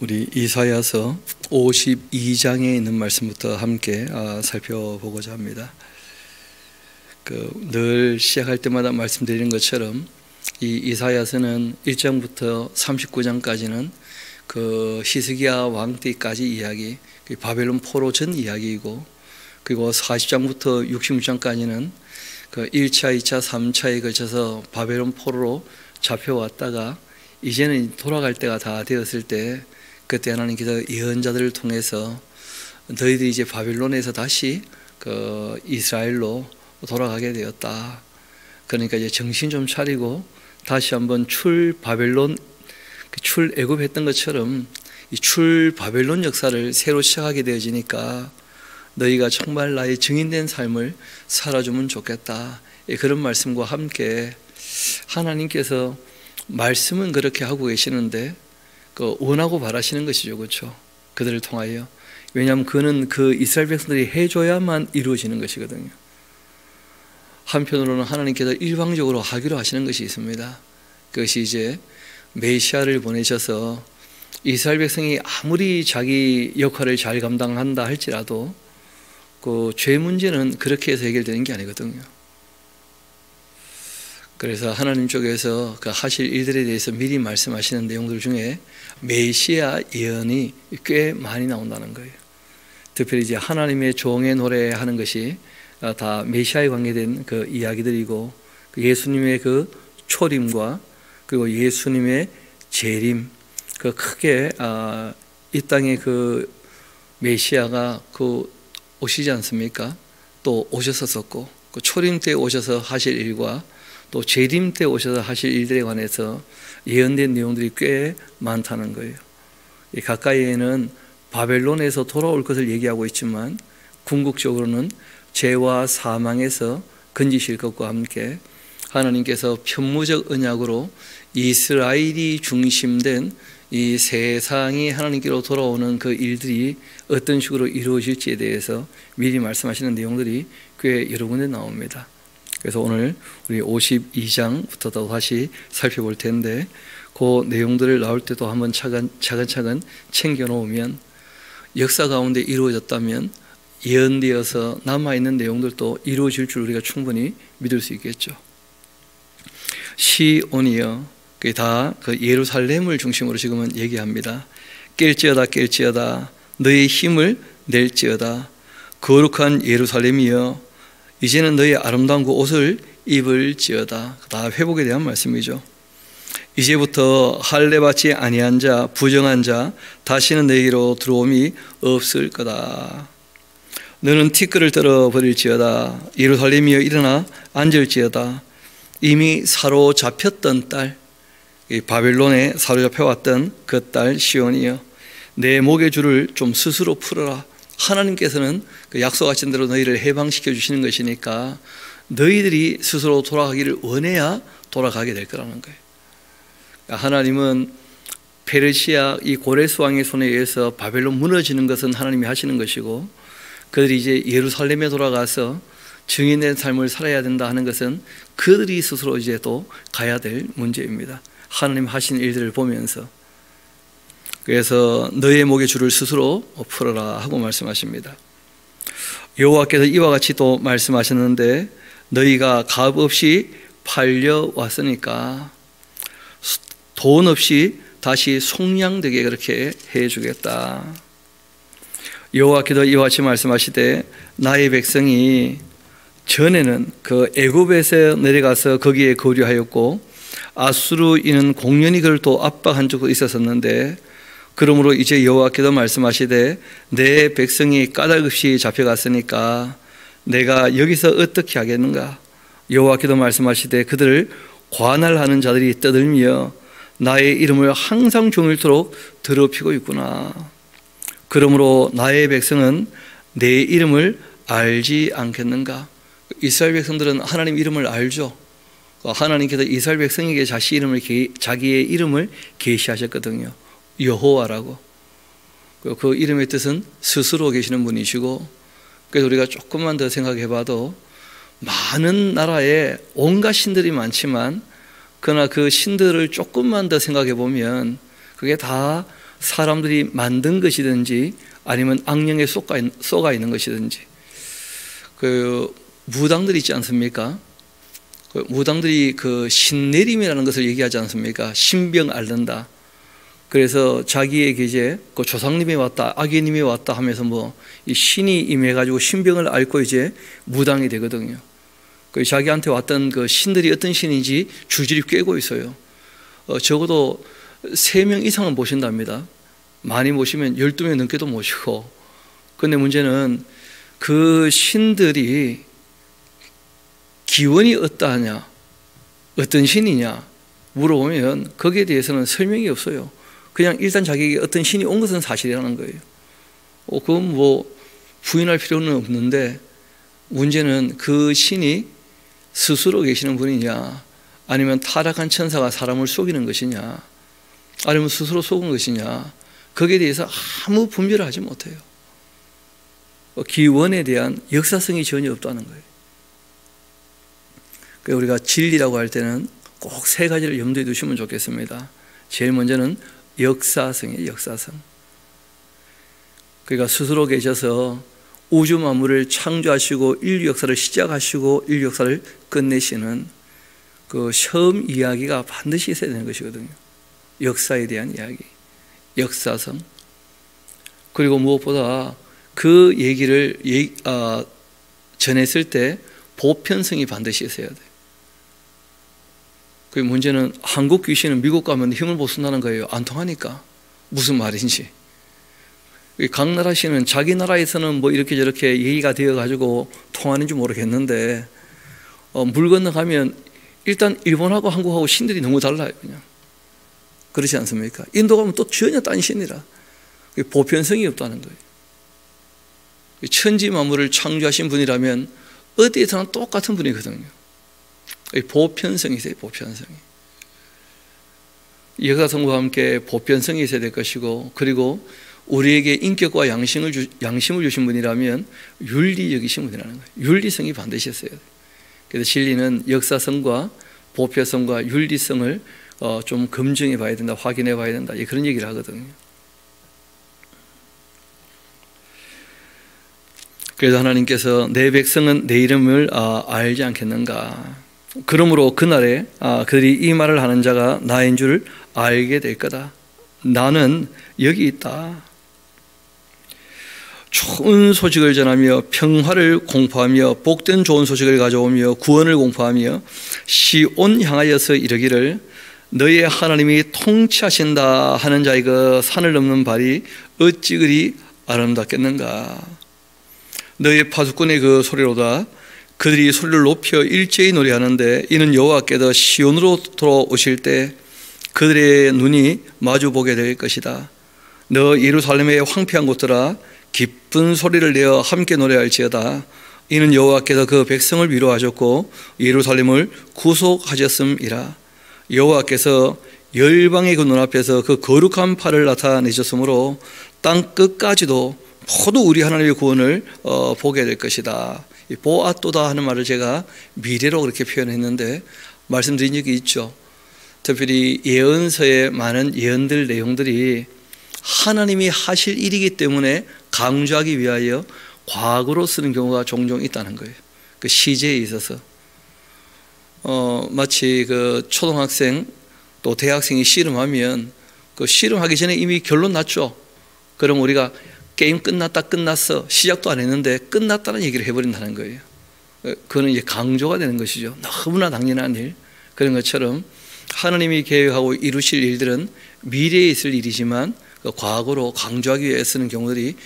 우리 이사야서 52장에 있는 말씀부터 함께 살펴보고자 합니다. 늘 시작할 때마다 말씀드리는 것처럼 이 이사야서는 1장부터 39장까지는 그 히스기야 왕 때까지 이야기, 바벨론 포로 전 이야기이고, 그리고 40장부터 66장까지는 그 1차, 2차, 3차에 걸쳐서 바벨론 포로로 잡혀왔다가 이제는 돌아갈 때가 다 되었을 때, 그때 하나님께서 예언자들을 통해서 너희들이 이제 바벨론에서 다시 그 이스라엘로 돌아가게 되었다. 그러니까 이제 정신 좀 차리고 다시 한번 바벨론 출애굽했던 것처럼 이 바벨론 역사를 새로 시작하게 되어지니까 너희가 정말 나의 증인된 삶을 살아주면 좋겠다. 그런 말씀과 함께 하나님께서 말씀은 그렇게 하고 계시는데 원하고 바라시는 것이죠, 그렇죠? 그들을 통하여. 왜냐하면 그는 그 이스라엘 백성들이 해줘야만 이루어지는 것이거든요. 한편으로는 하나님께서 일방적으로 하기로 하시는 것이 있습니다. 그것이 이제 메시아를 보내셔서 이스라엘 백성이 아무리 자기 역할을 잘 감당한다 할지라도 그 죄 문제는 그렇게 해서 해결되는 게 아니거든요. 그래서 하나님 쪽에서 그 하실 일들에 대해서 미리 말씀하시는 내용들 중에 메시아 예언이 꽤 많이 나온다는 거예요. 특별히 이제 하나님의 종의 노래하는 것이 다 메시아에 관계된 그 이야기들이고, 예수님의 그 초림과 그리고 예수님의 재림, 그 크게 이 땅에 그 메시아가 그 오시지 않습니까? 또 오셨었고, 그 초림 때 오셔서 하실 일과 또 재림 때 오셔서 하실 일들에 관해서 예언된 내용들이 꽤 많다는 거예요. 가까이에는 바벨론에서 돌아올 것을 얘기하고 있지만 궁극적으로는 죄와 사망에서 건지실 것과 함께 하나님께서 편무적 언약으로 이스라엘이 중심된 이 세상이 하나님께로 돌아오는 그 일들이 어떤 식으로 이루어질지에 대해서 미리 말씀하시는 내용들이 꽤 여러 군데 나옵니다. 그래서 오늘 우리 52장부터 다시 살펴볼 텐데, 그 내용들을 나올 때도 한번 차근차근 챙겨 놓으면 역사 가운데 이루어졌다면 예언되어서 남아있는 내용들도 이루어질 줄 우리가 충분히 믿을 수 있겠죠. 시온이여, 그게 다 그 예루살렘을 중심으로 지금은 얘기합니다. 깰지어다 깰지어다, 너의 힘을 낼지어다. 거룩한 예루살렘이여, 이제는 너의 아름다운 그 옷을 입을지어다. 다 회복에 대한 말씀이죠. 이제부터 할례받지 아니한 자, 부정한 자 다시는 너에게로 들어옴이 없을 거다. 너는 티끌을 떨어버릴지어다. 예루살렘이여 일어나 앉을지어다. 이미 사로잡혔던 딸, 바벨론에 사로잡혀왔던 그 딸 시온이여, 내 목의 줄을 좀 스스로 풀어라. 하나님께서는 그 약속하신 대로 너희를 해방시켜 주시는 것이니까 너희들이 스스로 돌아가기를 원해야 돌아가게 될 거라는 거예요. 하나님은 페르시아 이 고레스 왕의 손에 의해서 바벨론 무너지는 것은 하나님이 하시는 것이고, 그들이 이제 예루살렘에 돌아가서 증인된 삶을 살아야 된다 하는 것은 그들이 스스로 이제 또 가야 될 문제입니다. 하나님 하신 일들을 보면서. 그래서 너의 목의 줄을 스스로 풀어라 하고 말씀하십니다. 여호와께서 이와 같이 또 말씀하셨는데, 너희가 값 없이 팔려왔으니까 돈 없이 다시 속량되게 그렇게 해주겠다. 여호와께서 이와 같이 말씀하시되, 나의 백성이 전에는 그 애굽에서 내려가서 거기에 거류하였고 아수르인은 공연히 그를 또 압박한 적도 있었었는데, 그러므로 이제 여호와께서 말씀하시되, 내 백성이 까닭없이 잡혀갔으니까 내가 여기서 어떻게 하겠는가. 여호와께서 말씀하시되, 그들을 관할하는 자들이 떠들며 나의 이름을 항상 종일토록 더럽히고 있구나. 그러므로 나의 백성은 내 이름을 알지 않겠는가. 이스라엘 백성들은 하나님 이름을 알죠. 하나님께서 이스라엘 백성에게 자기의 이름을 계시하셨거든요. 여호와라고. 그 이름의 뜻은 스스로 계시는 분이시고, 그래서 우리가 조금만 더 생각해 봐도 많은 나라에 온갖 신들이 많지만, 그러나 그 신들을 조금만 더 생각해 보면 그게 다 사람들이 만든 것이든지 아니면 악령에 쏘가 있는 것이든지. 그 무당들 있지 않습니까? 그 무당들이 그 신내림이라는 것을 얘기하지 않습니까? 신병 앓는다. 그래서 자기에게 이제 그 조상님이 왔다, 아기님이 왔다 하면서 뭐 이 신이 임해가지고 신병을 앓고 이제 무당이 되거든요. 그 자기한테 왔던 그 신들이 어떤 신인지 줄줄이 꿰고 있어요. 적어도 3명 이상은 모신답니다. 많이 모시면 12명 넘게도 모시고. 그런데 문제는 그 신들이 기원이 어떠하냐, 어떤 신이냐 물어보면 거기에 대해서는 설명이 없어요. 그냥 일단 자기에게 어떤 신이 온 것은 사실이라는 거예요. 그건 뭐 부인할 필요는 없는데, 문제는 그 신이 스스로 계시는 분이냐, 아니면 타락한 천사가 사람을 속이는 것이냐, 아니면 스스로 속은 것이냐, 거기에 대해서 아무 분별을 하지 못해요. 기원에 대한 역사성이 전혀 없다는 거예요. 그래서 우리가 진리라고 할 때는 꼭 3가지를 염두에 두시면 좋겠습니다. 제일 먼저는 역사성이에요. 역사성. 그러니까 스스로 계셔서 우주 만물을 창조하시고 인류 역사를 시작하시고 인류 역사를 끝내시는 그 처음 이야기가 반드시 있어야 되는 것이거든요. 역사에 대한 이야기, 역사성. 그리고 무엇보다 그 얘기를 전했을 때 보편성이 반드시 있어야 돼요. 그 문제는 한국 귀신은 미국 가면 힘을 못 쓴다는 거예요. 안 통하니까. 무슨 말인지. 각 나라 신은 자기 나라에서는 뭐 이렇게 저렇게 얘기가 되어가지고 통하는지 모르겠는데, 물 건너가면 일단 일본하고 한국하고 신들이 너무 달라요. 그냥. 그렇지 않습니까? 인도 가면 또 전혀 딴 신이라. 보편성이 없다는 거예요. 천지 만물을 창조하신 분이라면 어디에서나 똑같은 분이거든요. 보편성이 있어요. 보편성이. 역사성과 함께 보편성이 있어야 될 것이고, 그리고 우리에게 인격과 양심을 주신 분이라면 윤리적이신 분이라는 거예요. 윤리성이 반드시 있어야 돼요. 그래서 진리는 역사성과 보편성과 윤리성을 좀 검증해 봐야 된다, 확인해 봐야 된다, 그런 얘기를 하거든요. 그래서 하나님께서 내 백성은 내 이름을 알지 않겠는가. 그러므로 그날에 그들이 이 말을 하는 자가 나인 줄 알게 될 거다. 나는 여기 있다. 좋은 소식을 전하며 평화를 공포하며 복된 좋은 소식을 가져오며 구원을 공포하며 시온 향하여서 이르기를 너의 하나님이 통치하신다 하는 자의 그 산을 넘는 발이 어찌 그리 아름답겠는가. 너의 파수꾼의 그 소리로다. 그들이 소리를 높여 일제히 노래하는데 이는 여호와께서 시온으로 돌아오실 때 그들의 눈이 마주보게 될 것이다. 너 예루살렘의 황폐한 곳들아 기쁜 소리를 내어 함께 노래할지어다. 이는 여호와께서 그 백성을 위로하셨고 예루살렘을 구속하셨음이라. 여호와께서 열방의 그 눈앞에서 그 거룩한 팔을 나타내셨으므로 땅 끝까지도 모두 우리 하나님의 구원을 보게 될 것이다. 보아또다 하는 말을 제가 미래로 그렇게 표현했는데 말씀드린 적이 있죠. 특별히 예언서의 많은 예언들 내용들이 하나님이 하실 일이기 때문에 강조하기 위하여 과거로 쓰는 경우가 종종 있다는 거예요. 그 시제에 있어서 마치 그 초등학생 또 대학생이 씨름하면 그 씨름하기 전에 이미 결론 났죠. 그럼 우리가 게임 끝났다 끝났어 시작도 안 했는데 끝났다는 얘기를 해버린다는 거예요. 그거는 이제 강조가 되는 것이죠. 너무나 당연한 일. 그런 것처럼 하나님이 계획하고 이루실 일들은 미래에 있을 일이지만 과거로 강조하기 위해 쓰는 경우들이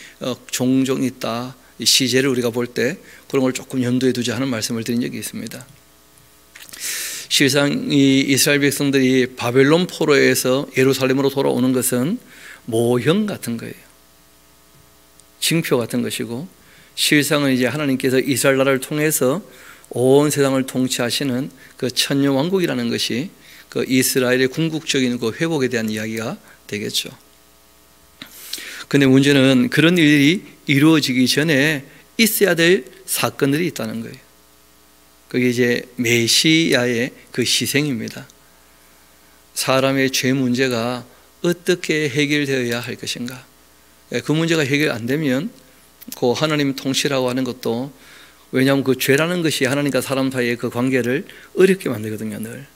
종종 있다. 이 시제를 우리가 볼 때 그런 걸 조금 염두에 두자 하는 말씀을 드린 적이 있습니다. 실상 이 이스라엘 백성들이 바벨론 포로에서 예루살렘으로 돌아오는 것은 모형 같은 거예요. 징표 같은 것이고 실상은 이제 하나님께서 이스라엘 나라를 통해서 온 세상을 통치하시는 그 천년 왕국이라는 것이 그 이스라엘의 궁극적인 그 회복에 대한 이야기가 되겠죠. 근데 문제는 그런 일이 이루어지기 전에 있어야 될 사건들이 있다는 거예요. 그게 이제 메시아의 그 희생입니다. 사람의 죄 문제가 어떻게 해결되어야 할 것인가? 그 문제가 해결 안 되면 그 하나님 통치라고 하는 것도, 왜냐하면 그 죄라는 것이 하나님과 사람 사이의 그 관계를 어렵게 만들거든요. 늘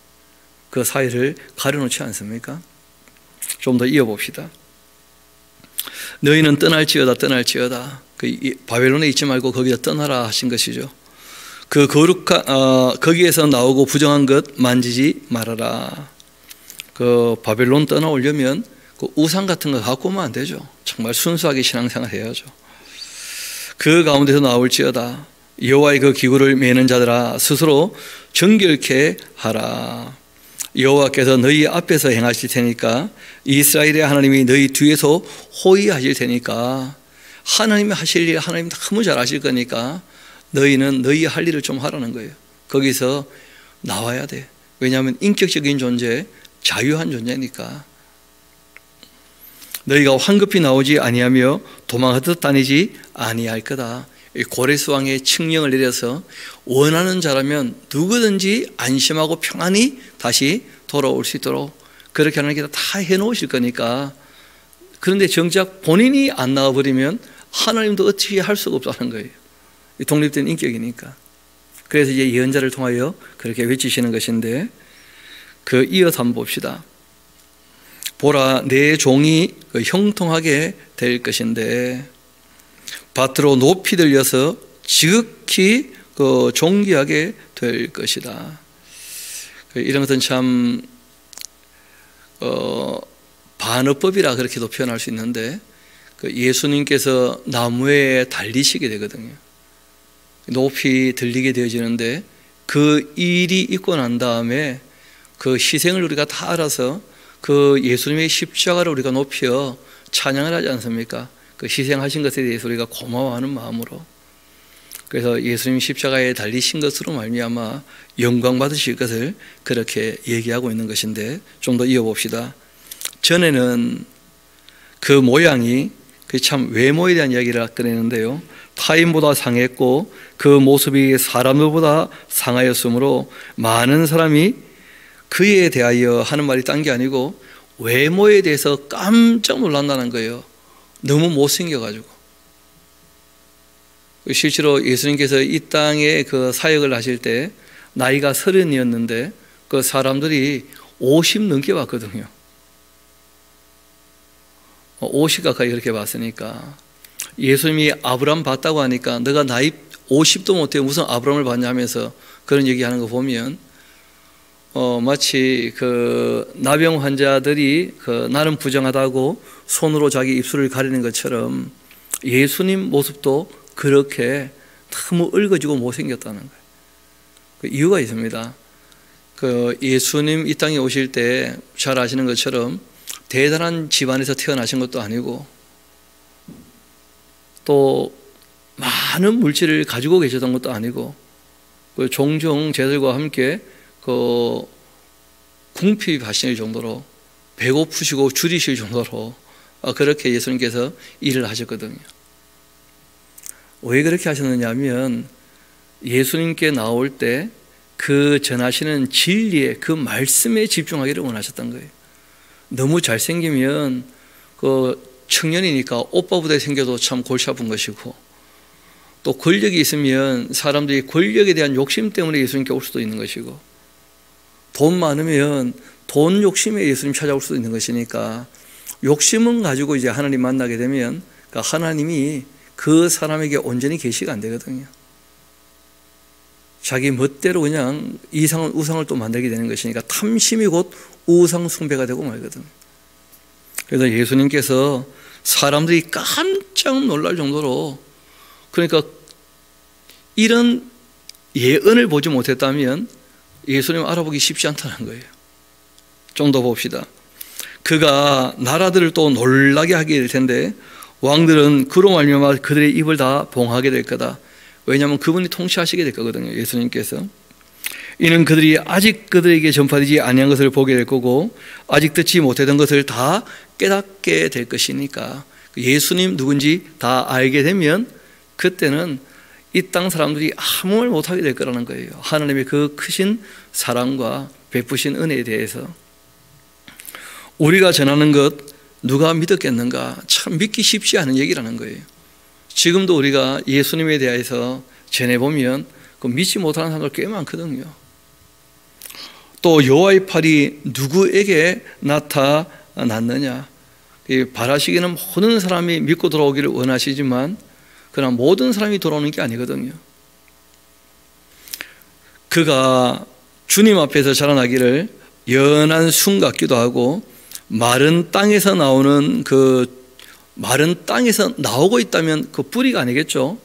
그 사이를 가려놓지 않습니까? 좀 더 이어봅시다. 너희는 떠날지어다 떠날지어다. 그 바벨론에 있지 말고 거기다 떠나라 하신 것이죠. 그 거룩한 거기에서 나오고 부정한 것 만지지 말아라. 그 바벨론 떠나오려면 그 우상 같은 거 갖고 오면 안 되죠. 정말 순수하게 신앙생활 해야죠. 그 가운데서 나올지어다. 여호와의 그 기구를 매는 자들아 스스로 정결케 하라. 여호와께서 너희 앞에서 행하실 테니까, 이스라엘의 하나님이 너희 뒤에서 호위하실 테니까, 하나님이 하실 일 하나님 너무 잘 아실 거니까 너희는 너희 할 일을 좀 하라는 거예요. 거기서 나와야 돼. 왜냐하면 인격적인 존재, 자유한 존재니까. 너희가 황급히 나오지 아니하며 도망하듯 다니지 아니할 거다. 고레스 왕의 칙령을 내려서 원하는 자라면 누구든지 안심하고 평안히 다시 돌아올 수 있도록 그렇게 하나님께서 다 해놓으실 거니까. 그런데 정작 본인이 안 나와버리면 하나님도 어떻게 할 수가 없다는 거예요. 독립된 인격이니까. 그래서 이제 예언자를 통하여 그렇게 외치시는 것인데, 그 이어서 한번 봅시다. 보라, 내 종이 형통하게 될 것인데 밭으로 높이 들려서 지극히 존귀하게 될 것이다. 이런 것은 참 반어법이라 그렇게도 표현할 수 있는데, 예수님께서 나무에 달리시게 되거든요. 높이 들리게 되어지는데, 그 일이 있고 난 다음에 그 희생을 우리가 다 알아서 그 예수님의 십자가를 우리가 높여 찬양을 하지 않습니까? 그 희생하신 것에 대해서 우리가 고마워하는 마음으로. 그래서 예수님 십자가에 달리신 것으로 말미암아 영광 받으실 것을 그렇게 얘기하고 있는 것인데, 좀 더 이어봅시다. 전에는 그 모양이, 그 참 외모에 대한 이야기를 꺼내는데요, 타인보다 상했고 그 모습이 사람들보다 상하였으므로 많은 사람이 그에 대하여 하는 말이 딴 게 아니고 외모에 대해서 깜짝 놀란다는 거예요. 너무 못생겨가지고. 실제로 예수님께서 이 땅에 그 사역을 하실 때 나이가 30이었는데 그 사람들이 50 넘게 봤거든요. 50 가까이 그렇게 봤으니까, 예수님이 아브라함 봤다고 하니까 너가 나이 50도 못해 무슨 아브라함을 봤냐면서 그런 얘기하는 거 보면 마치 그 나병 환자들이 그 나는 부정하다고 손으로 자기 입술을 가리는 것처럼 예수님 모습도 그렇게 너무 얽어지고 못생겼다는 거예요. 그 이유가 있습니다. 그 예수님 이 땅에 오실 때 잘 아시는 것처럼 대단한 집안에서 태어나신 것도 아니고 또 많은 물질을 가지고 계셨던 것도 아니고, 그 종종 제들과 함께 그 궁핍하실 정도로 배고프시고 줄이실 정도로 그렇게 예수님께서 일을 하셨거든요. 왜 그렇게 하셨느냐 하면 예수님께 나올 때 그 전하시는 진리에, 그 말씀에 집중하기를 원하셨던 거예요. 너무 잘생기면 그 청년이니까 오빠보다 생겨도 참 골치 아픈 것이고, 또 권력이 있으면 사람들이 권력에 대한 욕심 때문에 예수님께 올 수도 있는 것이고, 돈 많으면 돈 욕심에 예수님 찾아올 수도 있는 것이니까, 욕심은 가지고 이제 하나님 만나게 되면 하나님이 그 사람에게 온전히 계시가 안 되거든요. 자기 멋대로 그냥 우상을 또 만들게 되는 것이니까 탐심이 곧 우상 숭배가 되고 말거든요. 그래서 예수님께서 사람들이 깜짝 놀랄 정도로, 그러니까 이런 예언을 보지 못했다면 예수님 알아보기 쉽지 않다는 거예요. 좀 더 봅시다. 그가 나라들을 또 놀라게 하게 될 텐데 왕들은 그로 말미암아 그들의 입을 다 봉하게 될 거다. 왜냐하면 그분이 통치하시게 될 거거든요, 예수님께서. 이는 그들이 아직 그들에게 전파되지 아니한 것을 보게 될 거고 아직 듣지 못했던 것을 다 깨닫게 될 것이니까, 예수님 누군지 다 알게 되면 그때는 이 땅 사람들이 아무 말 못하게 될 거라는 거예요. 하나님의 그 크신 사랑과 베푸신 은혜에 대해서. 우리가 전하는 것 누가 믿었겠는가? 참 믿기 쉽지 않은 얘기라는 거예요. 지금도 우리가 예수님에 대해서 전해보면 그 믿지 못하는 사람들 꽤 많거든요. 또 여호와의 팔이 누구에게 나타났느냐? 바라시기는 모든 사람이 믿고 돌아오기를 원하시지만 그러나 모든 사람이 돌아오는 게 아니거든요. 그가 주님 앞에서 자라나기를 연한 순 같기도 하고 마른 땅에서 나오는 마른 땅에서 나오고 있다면 그 뿌리가 아니겠죠.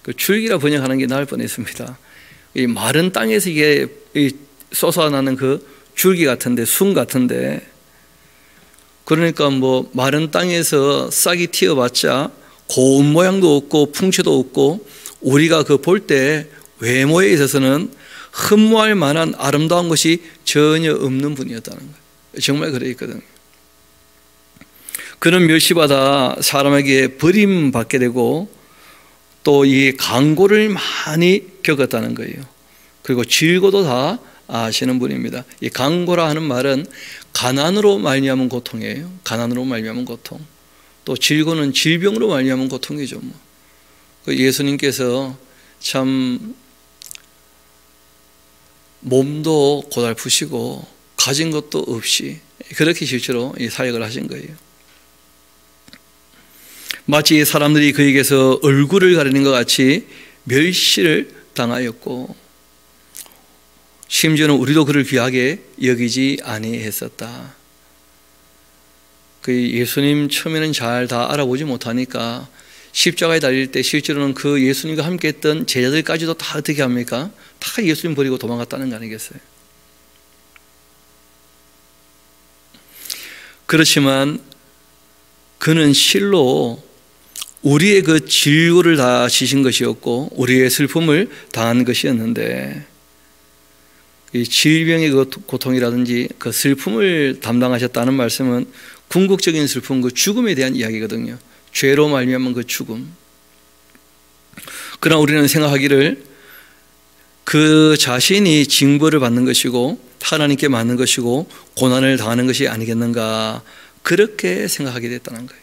그 줄기라 번역하는 게 나을 뻔했습니다. 이 마른 땅에서 이게 솟아나는 그 줄기 같은데, 순 같은데, 그러니까 뭐 마른 땅에서 싹이 튀어봤자 고운 모양도 없고 풍채도 없고 우리가 그 볼 때 외모에 있어서는 흠모할 만한 아름다운 것이 전혀 없는 분이었다는 거예요. 정말 그랬거든요. 그는 멸시받아 사람에게 버림받게 되고 또 이 강고를 많이 겪었다는 거예요. 그리고 질고도 다 아시는 분입니다. 이 강고라 하는 말은 가난으로 말미암은 고통이에요. 가난으로 말미암은 고통. 또 질고는 질병으로 말미암은 고통이죠. 예수님께서 참 몸도 고달프시고 가진 것도 없이 그렇게 실제로 이 사역을 하신 거예요. 마치 사람들이 그에게서 얼굴을 가리는 것 같이 멸시를 당하였고 심지어는 우리도 그를 귀하게 여기지 아니했었다. 그 예수님 처음에는 잘 다 알아보지 못하니까 십자가에 달릴 때 실제로는 그 예수님과 함께 했던 제자들까지도 다 어떻게 합니까? 다 예수님 버리고 도망갔다는 거 아니겠어요? 그렇지만 그는 실로 우리의 그 질고를 다 지신 것이었고 우리의 슬픔을 당한 것이었는데 이 질병의 그 고통이라든지 그 슬픔을 담당하셨다는 말씀은 궁극적인 슬픔, 그 죽음에 대한 이야기거든요. 죄로 말미암은 그 죽음. 그러나 우리는 생각하기를 그 자신이 징벌을 받는 것이고 하나님께 맞는 것이고 고난을 당하는 것이 아니겠는가, 그렇게 생각하게 됐다는 거예요.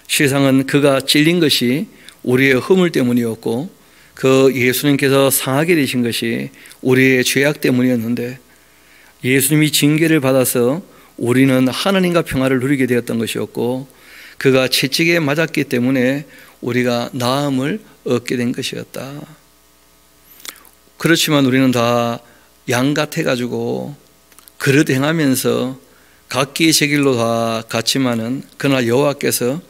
세상은 그가 찔린 것이 우리의 허물 때문이었고 그 예수님께서 상하게 되신 것이 우리의 죄악 때문이었는데 예수님이 징계를 받아서 우리는 하나님과 평화를 누리게 되었던 것이었고 그가 채찍에 맞았기 때문에 우리가 나음을 얻게 된 것이었다. 그렇지만 우리는 다 양 같아가지고 그릇 행하면서 각기 제 길로 다 갔지만은 그러나 여호와께서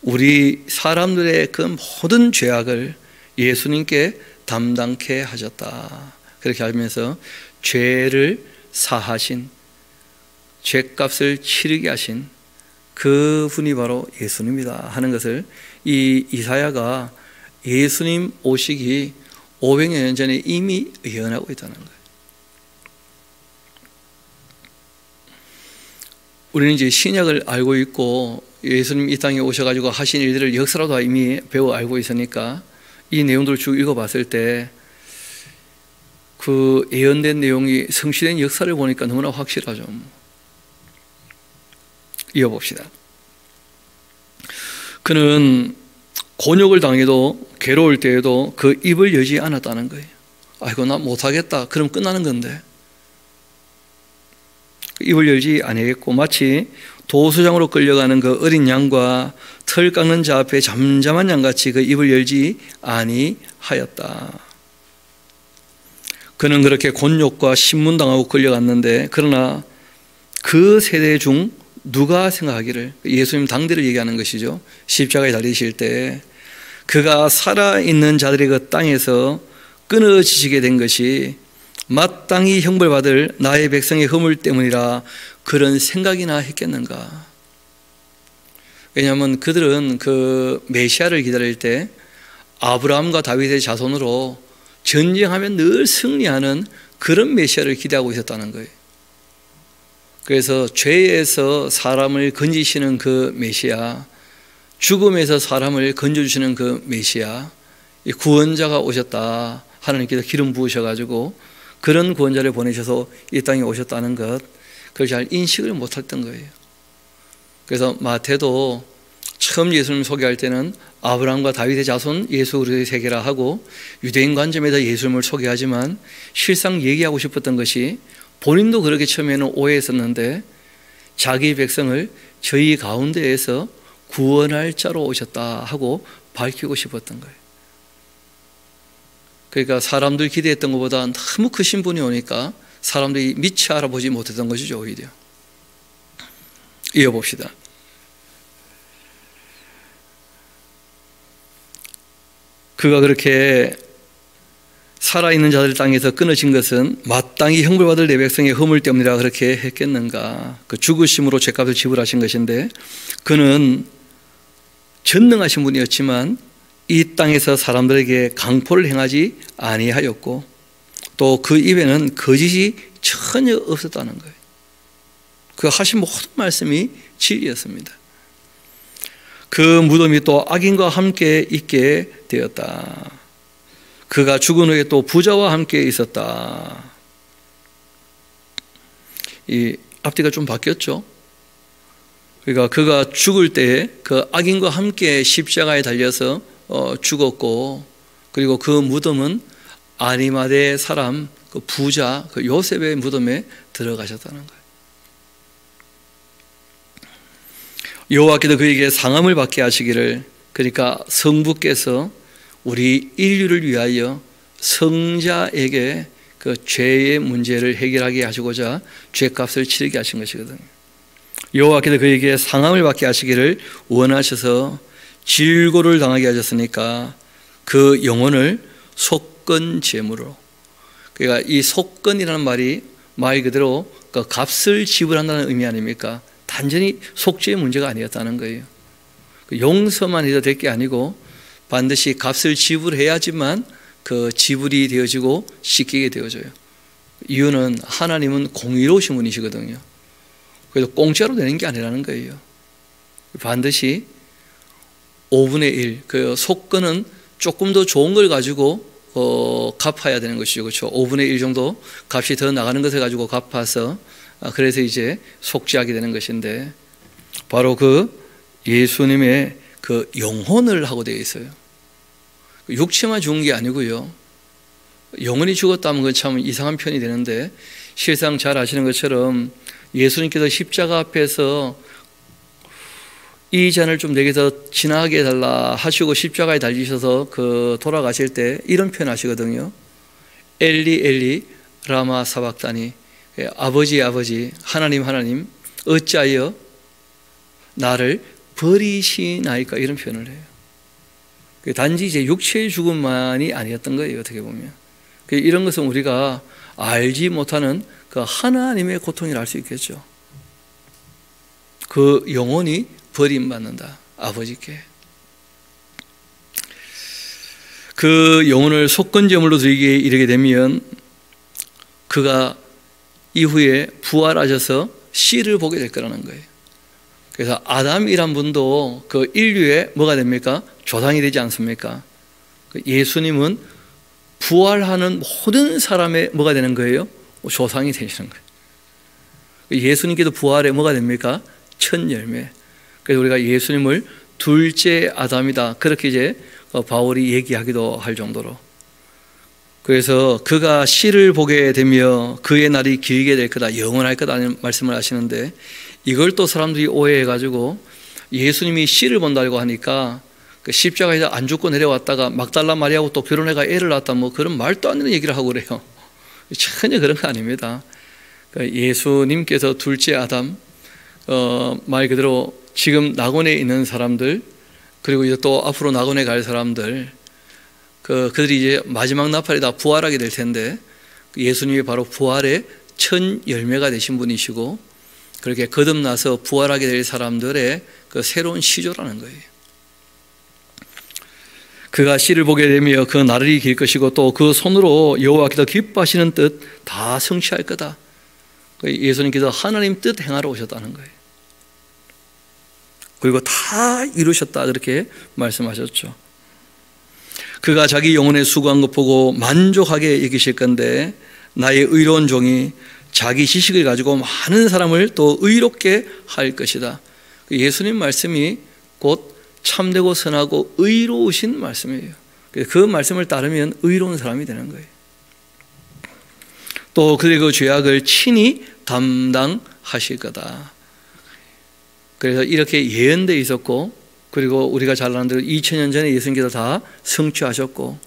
우리 사람들의 그 모든 죄악을 예수님께 담당케 하셨다. 그렇게 하면서 죄를 사하신, 죄값을 치르게 하신 그 분이 바로 예수님이다 하는 것을 이 이사야가 예수님 오시기 500년 전에 이미 예언하고 있다는 거예요. 우리는 이제 신약을 알고 있고 예수님 이 땅에 오셔가지고 하신 일들을 역사로 다 이미 배워 알고 있으니까 이 내용들을 쭉 읽어봤을 때 그 예언된 내용이 성취된 역사를 보니까 너무나 확실하죠. 이어봅시다. 그는 곤욕을 당해도 괴로울 때에도 그 입을 여지 않았다는 거예요. 아이고 나 못하겠다 그럼 끝나는 건데 입을 열지 아니했고 마치 도수장으로 끌려가는 그 어린 양과 털 깎는 자 앞에 잠잠한 양같이 그 입을 열지 아니하였다. 그는 그렇게 곤욕과 신문당하고 끌려갔는데 그러나 그 세대 중 누가 생각하기를, 예수님 당대를 얘기하는 것이죠. 십자가에 달리실 때 그가 살아있는 자들의 그 땅에서 끊어지게 된 것이 마땅히 형벌받을 나의 백성의 허물 때문이라 그런 생각이나 했겠는가. 왜냐하면 그들은 그 메시아를 기다릴 때 아브라함과 다윗의 자손으로 전쟁하면 늘 승리하는 그런 메시아를 기대하고 있었다는 거예요. 그래서 죄에서 사람을 건지시는 그 메시아, 죽음에서 사람을 건져주시는 그 메시아, 이 구원자가 오셨다. 하나님께서 기름 부으셔가지고 그런 구원자를 보내셔서 이 땅에 오셨다는 것, 그걸 잘 인식을 못했던 거예요. 그래서 마태도 처음 예수님을 소개할 때는 아브라함과 다윗의 자손 예수 그리스도의 세계라 하고 유대인 관점에서 예수님을 소개하지만 실상 얘기하고 싶었던 것이 본인도 그렇게 처음에는 오해했었는데 자기 백성을 저희 가운데에서 구원할 자로 오셨다 하고 밝히고 싶었던 거예요. 그러니까 사람들 기대했던 것보다 너무 크신 분이 오니까 사람들이 미처 알아보지 못했던 것이죠. 오히려 이어봅시다. 그가 그렇게 살아있는 자들 땅에서 끊어진 것은 마땅히 형벌받을 내 백성의 허물 때문이라 그렇게 했겠는가. 그 죽으심으로 죄값을 지불하신 것인데 그는 전능하신 분이었지만 이 땅에서 사람들에게 강포를 행하지 아니하였고 또 그 입에는 거짓이 전혀 없었다는 거예요. 그 하신 모든 말씀이 진리였습니다. 그 무덤이 또 악인과 함께 있게 되었다. 그가 죽은 후에 또 부자와 함께 있었다. 이 앞뒤가 좀 바뀌었죠. 그러니까 그가 죽을 때에 그 악인과 함께 십자가에 달려서 죽었고 그리고 그 무덤은 아리마대 사람 그 부자 그 요셉의 무덤에 들어가셨다는 거예요. 여호와께서 그에게 상함을 받게 하시기를, 그러니까 성부께서 우리 인류를 위하여 성자에게 그 죄의 문제를 해결하게 하시고자 죄값을 치르게 하신 것이거든요. 여호와께서 그에게 상함을 받게 하시기를 원하셔서 질고를 당하게 하셨으니까 그 영혼을 속건 제물로, 그러니까 이 속건이라는 말이 말 그대로 그 값을 지불한다는 의미 아닙니까? 단전히 속죄의 문제가 아니었다는 거예요. 용서만 해도 될 게 아니고 반드시 값을 지불해야지만 그 지불이 되어지고 씻기게 되어져요. 이유는 하나님은 공의로우신 분이시거든요. 그래서 공짜로 되는 게 아니라는 거예요. 반드시 5분의 1, 그 속건은 조금 더 좋은 걸 가지고 갚아야 되는 것이죠. 그렇죠? 5분의 1 정도 값이 더 나가는 것을 가지고 갚아서 그래서 이제 속죄하게 되는 것인데 바로 그 예수님의 그 영혼을 하고 되어 있어요. 육체만 죽은 게 아니고요. 영혼이 죽었다면 그건 참 이상한 표현이 되는데 실상 잘 아시는 것처럼 예수님께서 십자가 앞에서 이 잔을 좀 내게서 지나게 해달라 하시고 십자가에 달리셔서 그 돌아가실 때 이런 표현 하시거든요. 엘리 엘리 라마 사박다니, 아버지 아버지 하나님 하나님 어찌하여 나를 버리시나이까, 이런 표현을 해요. 단지 이제 육체의 죽음만이 아니었던 거예요. 어떻게 보면 이런 것은 우리가 알지 못하는 그 하나님의 고통을 알 수 있겠죠. 그 영혼이 버림받는다, 아버지께. 그 영혼을 속건제물로 드리기에 이르게 되면 그가 이후에 부활하셔서 씨를 보게 될 거라는 거예요. 그래서 아담이란 분도 그 인류의 뭐가 됩니까? 조상이 되지 않습니까? 예수님은 부활하는 모든 사람의 뭐가 되는 거예요? 조상이 되시는 거예요. 예수님께도 부활에 뭐가 됩니까? 첫 열매. 그래서 우리가 예수님을 둘째 아담이다, 그렇게 이제 바울이 얘기하기도 할 정도로. 그래서 그가 씨를 보게 되며 그의 날이 길게 될 거다, 영원할 거다는 말씀을 하시는데 이걸 또 사람들이 오해해가지고 예수님이 씨를 본다고 하니까 그 십자가에서 안 죽고 내려왔다가 막달라 마리아하고 또 결혼해가 애를 낳았다, 뭐 그런 말도 안 되는 얘기를 하고 그래요. 전혀 그런 거 아닙니다. 예수님께서 둘째 아담, 말 그대로 지금 낙원에 있는 사람들, 그리고 이제 또 앞으로 낙원에 갈 사람들, 그들이 이제 마지막 나팔에 다 부활하게 될 텐데 예수님이 바로 부활의 첫 열매가 되신 분이시고 그렇게 거듭나서 부활하게 될 사람들의 그 새로운 시조라는 거예요. 그가 씨를 보게 되며 그 날이 길 것이고 또 그 손으로 여호와께서 기뻐하시는 뜻 다 성취할 거다. 예수님께서 하나님 뜻 행하러 오셨다는 거예요. 그리고 다 이루셨다, 그렇게 말씀하셨죠. 그가 자기 영혼에 수고한 것 보고 만족하게 여기실 건데 나의 의로운 종이 자기 지식을 가지고 많은 사람을 또 의롭게 할 것이다. 예수님 말씀이 곧 참되고 선하고 의로우신 말씀이에요. 그 말씀을 따르면 의로운 사람이 되는 거예요. 또 그리고 죄악을 친히 담당하실 거다. 그래서 이렇게 예언되어 있었고, 그리고 우리가 잘 아는 대로 2000년 전에 예수님께서 다 성취하셨고,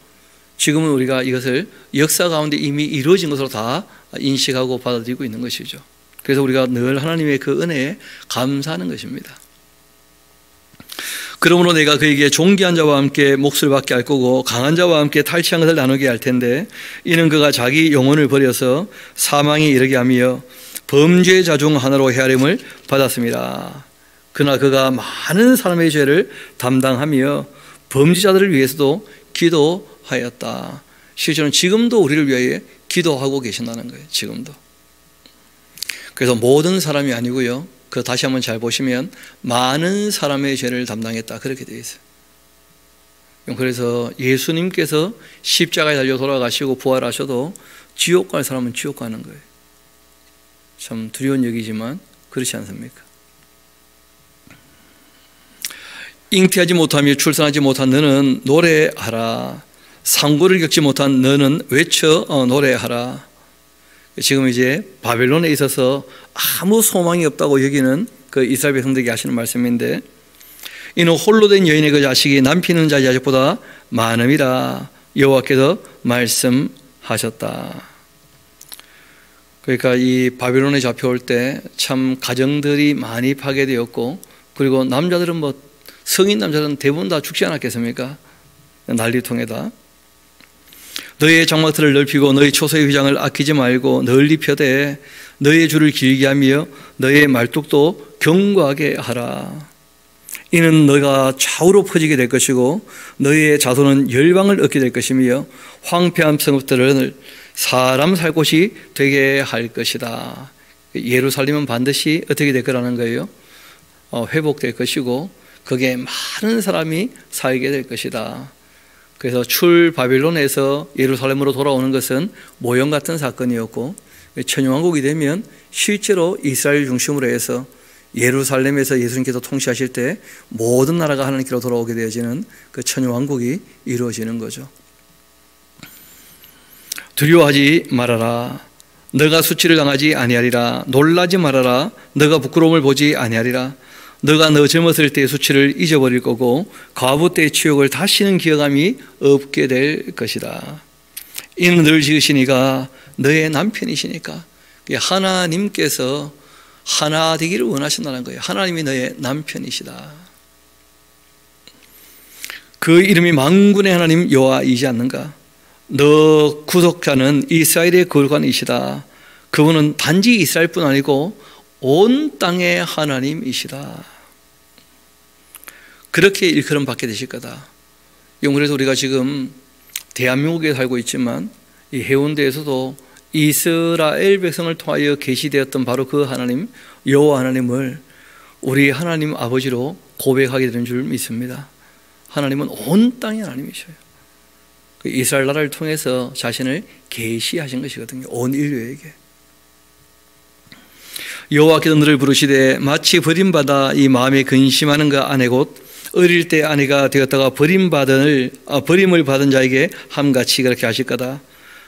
지금은 우리가 이것을 역사 가운데 이미 이루어진 것으로 다 인식하고 받아들이고 있는 것이죠. 그래서 우리가 늘 하나님의 그 은혜에 감사하는 것입니다. 그러므로 내가 그에게 존귀한 자와 함께 몫을 받게 할 거고 강한 자와 함께 탈취한 것을 나누게 할 텐데, 이는 그가 자기 영혼을 버려서 사망에 이르게 하며 범죄자 중 하나로 헤아림을 받았습니다. 그러나 그가 많은 사람의 죄를 담당하며 범죄자들을 위해서도 기도하였다. 실제로는 지금도 우리를 위하여 기도하고 계신다는 거예요. 지금도. 그래서 모든 사람이 아니고요, 그 다시 한번 잘 보시면 많은 사람의 죄를 담당했다, 그렇게 되어 있어요. 그래서 예수님께서 십자가에 달려 돌아가시고 부활하셔도 지옥 갈 사람은 지옥 가는 거예요. 참 두려운 얘기지만 그렇지 않습니까? 잉태하지 못하며 출산하지 못한 너는 노래하라. 상고를 겪지 못한 너는 외쳐 노래하라. 지금 이제 바벨론에 있어서 아무 소망이 없다고 여기는 그 이스라엘 백성들에게 하시는 말씀인데, 이는 홀로 된 여인의 그 자식이 남편 있는 자의 자식보다 많음이라 여호와께서 말씀하셨다. 그러니까 이 바벨론에 잡혀올 때 참 가정들이 많이 파괴되었고, 그리고 남자들은 뭐 성인 남자들은 대부분 다 죽지 않았겠습니까? 난리통에다. 너의 장막틀을 넓히고 너의 초소의 휘장을 아끼지 말고 널리 펴되 너의 줄을 길게 하며 너의 말뚝도 견고하게 하라. 이는 너가 좌우로 퍼지게 될 것이고 너의 자손은 열방을 얻게 될 것이며 황폐한 성읍들을 사람 살 곳이 되게 할 것이다. 예루살렘은 반드시 어떻게 될 거라는 거예요? 회복될 것이고 거기에 많은 사람이 살게 될 것이다. 그래서 출 바빌론에서 예루살렘으로 돌아오는 것은 모형 같은 사건이었고, 천유왕국이 되면 실제로 이스라엘 중심으로 해서 예루살렘에서 예수님께서 통치하실 때 모든 나라가 하나님께로 돌아오게 되어지는 그 천유왕국이 이루어지는 거죠. 두려워하지 말아라. 너가 수치를 당하지 아니하리라. 놀라지 말아라. 너가 부끄러움을 보지 아니하리라. 너가 너 젊었을 때의 수치를 잊어버릴 거고 과부 때의 치욕을 다시는 기억함이 없게 될 것이다. 이는 늘 지으시니가 너의 남편이시니까. 하나님께서 하나 되기를 원하신다는 거예요. 하나님이 너의 남편이시다. 그 이름이 만군의 하나님 여호와이지 않는가? 너 구속자는 이스라엘의 거룩한 이시다. 그분은 단지 이스라엘뿐 아니고 온 땅의 하나님이시다. 그렇게 일컬음 받게 되실 거다. 그래서 우리가 지금 대한민국에 살고 있지만 이 해운대에서도 이스라엘 백성을 통하여 계시되었던 바로 그 하나님 여호와 하나님을 우리 하나님 아버지로 고백하게 되는 줄 믿습니다. 하나님은 온 땅의 하나님이셔요. 이스라엘 나라를 통해서 자신을 계시하신 것이거든요. 온 인류에게. 여호와께서 너를 부르시되 마치 버림받아 이 마음에 근심하는 그 아내 곧 어릴 때 아내가 되었다가 버림을 받은 자에게 함같이 그렇게 하실 거다.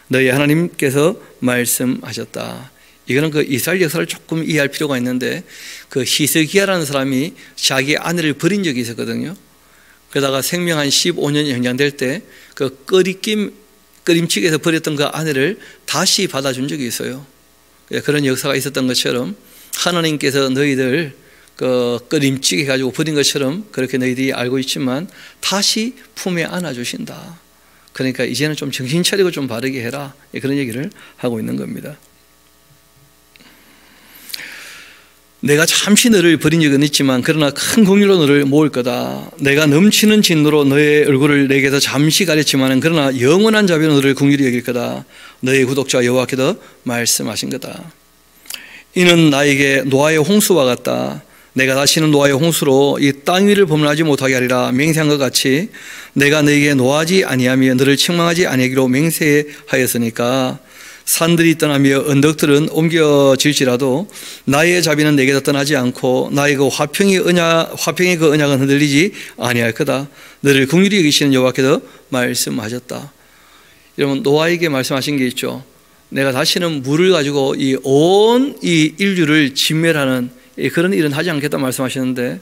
너희 하나님께서 말씀하셨다. 이거는 그 이스라엘 역사를 조금 이해할 필요가 있는데, 그 히스기야라는 사람이 자기 아내를 버린 적이 있었거든요. 그러다가 생명 한 15년이 연장될 때 그 끄림칙에서 버렸던 그 아내를 다시 받아준 적이 있어요. 그런 역사가 있었던 것처럼 하나님께서 너희들 그 끄림칙 해가지고 버린 것처럼 그렇게 너희들이 알고 있지만 다시 품에 안아주신다. 그러니까 이제는 좀 정신 차리고 좀 바르게 해라. 그런 얘기를 하고 있는 겁니다. 내가 잠시 너를 버린 적은 있지만 그러나 큰 긍휼로 너를 모을 거다. 내가 넘치는 진노로 너의 얼굴을 내게서 잠시 가렸지만 그러나 영원한 자비로 너를 긍휼히 여길 거다. 너의 구독자 여호와께서 말씀하신 거다. 이는 나에게 노아의 홍수와 같다. 내가 다시는 노아의 홍수로 이 땅 위를 범람하지 못하게 하리라 맹세한 것 같이 내가 너에게 노하지 아니하며 너를 책망하지 아니하기로 맹세하였으니까 산들이 떠나며 언덕들은 옮겨질지라도 나의 자비는 내게서 떠나지 않고 나의 그 화평의 그 언약은 흔들리지 아니할 거다. 너를 긍휼히 여기시는 여호와께서 말씀하셨다. 여러분, 노아에게 말씀하신 게 있죠. 내가 다시는 물을 가지고 이 온 인류를 진멸하는 그런 일은 하지 않겠다 말씀하셨는데,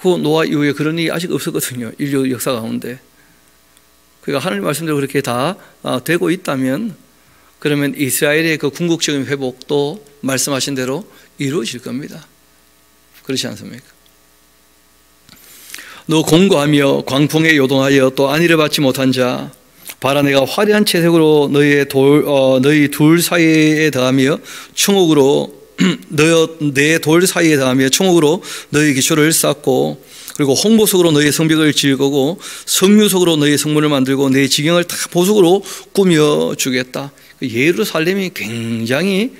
그 노아 이후에 그런 일이 아직 없었거든요. 인류 역사 가운데. 그러니까 하나님 말씀대로 그렇게 다 되고 있다면, 그러면 이스라엘의 그 궁극적인 회복도 말씀하신 대로 이루어질 겁니다. 그렇지 않습니까? 너 공고하며 광풍에 요동하여 또 안위를 받지 못한 자, 봐라 내가 화려한 채색으로 너희 둘 사이에 더하며 충옥으로 내 돌 사이에 더하며 충옥으로 너희 기초를 쌓고, 그리고 홍보석으로 너희 성벽을 지을 거고 성류석으로 너희 성문을 만들고 내 지경을 다 보석으로 꾸며주겠다. 예루살렘이 굉장히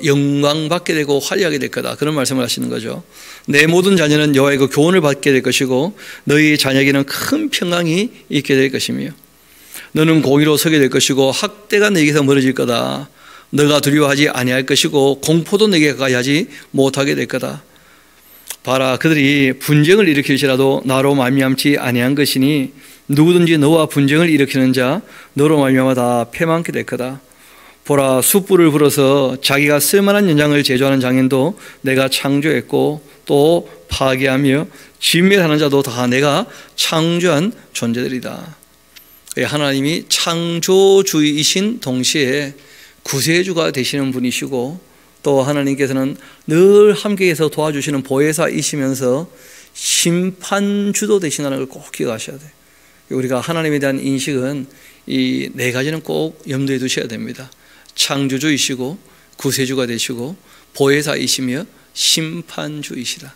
영광받게 되고 화려하게 될 거다, 그런 말씀을 하시는 거죠. 내 모든 자녀는 여호와의 그 교훈을 받게 될 것이고 너희 자녀에게는 큰 평강이 있게 될 것이며 너는 공의로 서게 될 것이고 학대가 너에게서 멀어질 거다. 너가 두려워하지 아니할 것이고 공포도 너에게 가까이 하지 못하게 될 거다. 봐라, 그들이 분쟁을 일으킬지라도 나로 말미암지 아니한 것이니 누구든지 너와 분쟁을 일으키는 자 너로 말미암아 다 패망케 될 거다. 보라, 숯불을 불어서 자기가 쓸만한 연장을 제조하는 장인도 내가 창조했고 또 파괴하며 진멸하는 자도 다 내가 창조한 존재들이다. 하나님이 창조주이신 동시에 구세주가 되시는 분이시고, 또 하나님께서는 늘 함께해서 도와주시는 보혜사이시면서 심판주도 되신다는 걸 꼭 기억하셔야 돼요. 우리가 하나님에 대한 인식은 이 네 가지는 꼭 염두에 두셔야 됩니다. 창조주이시고 구세주가 되시고 보혜사이시며 심판주이시다.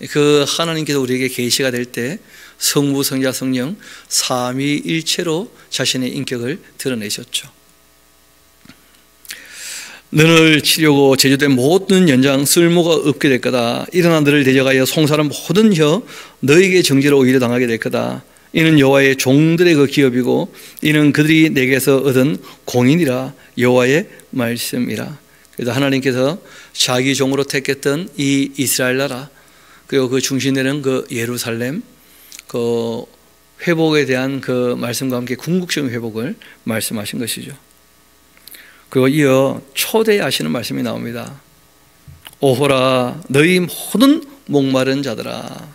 그 하나님께서 우리에게 계시가 될 때 성부, 성자, 성령 삼위일체로 자신의 인격을 드러내셨죠. 너를 치려고 제조된 모든 연장 쓸모가 없게 될 거다. 일어나 너를 대적하여 송사하는 모든 혀 너에게 정죄로 오히려 당하게 될 거다. 이는 여호와의 종들의 그 기업이고 이는 그들이 내게서 얻은 공인이라. 여호와의 말씀이라. 그래서 하나님께서 자기 종으로 택했던 이 이스라엘 나라, 그리고 그 중심되는 그 예루살렘, 그 회복에 대한 그 말씀과 함께 궁극적인 회복을 말씀하신 것이죠. 그리고 이어 초대하시는 말씀이 나옵니다. 오호라 너희 모든 목마른 자들아,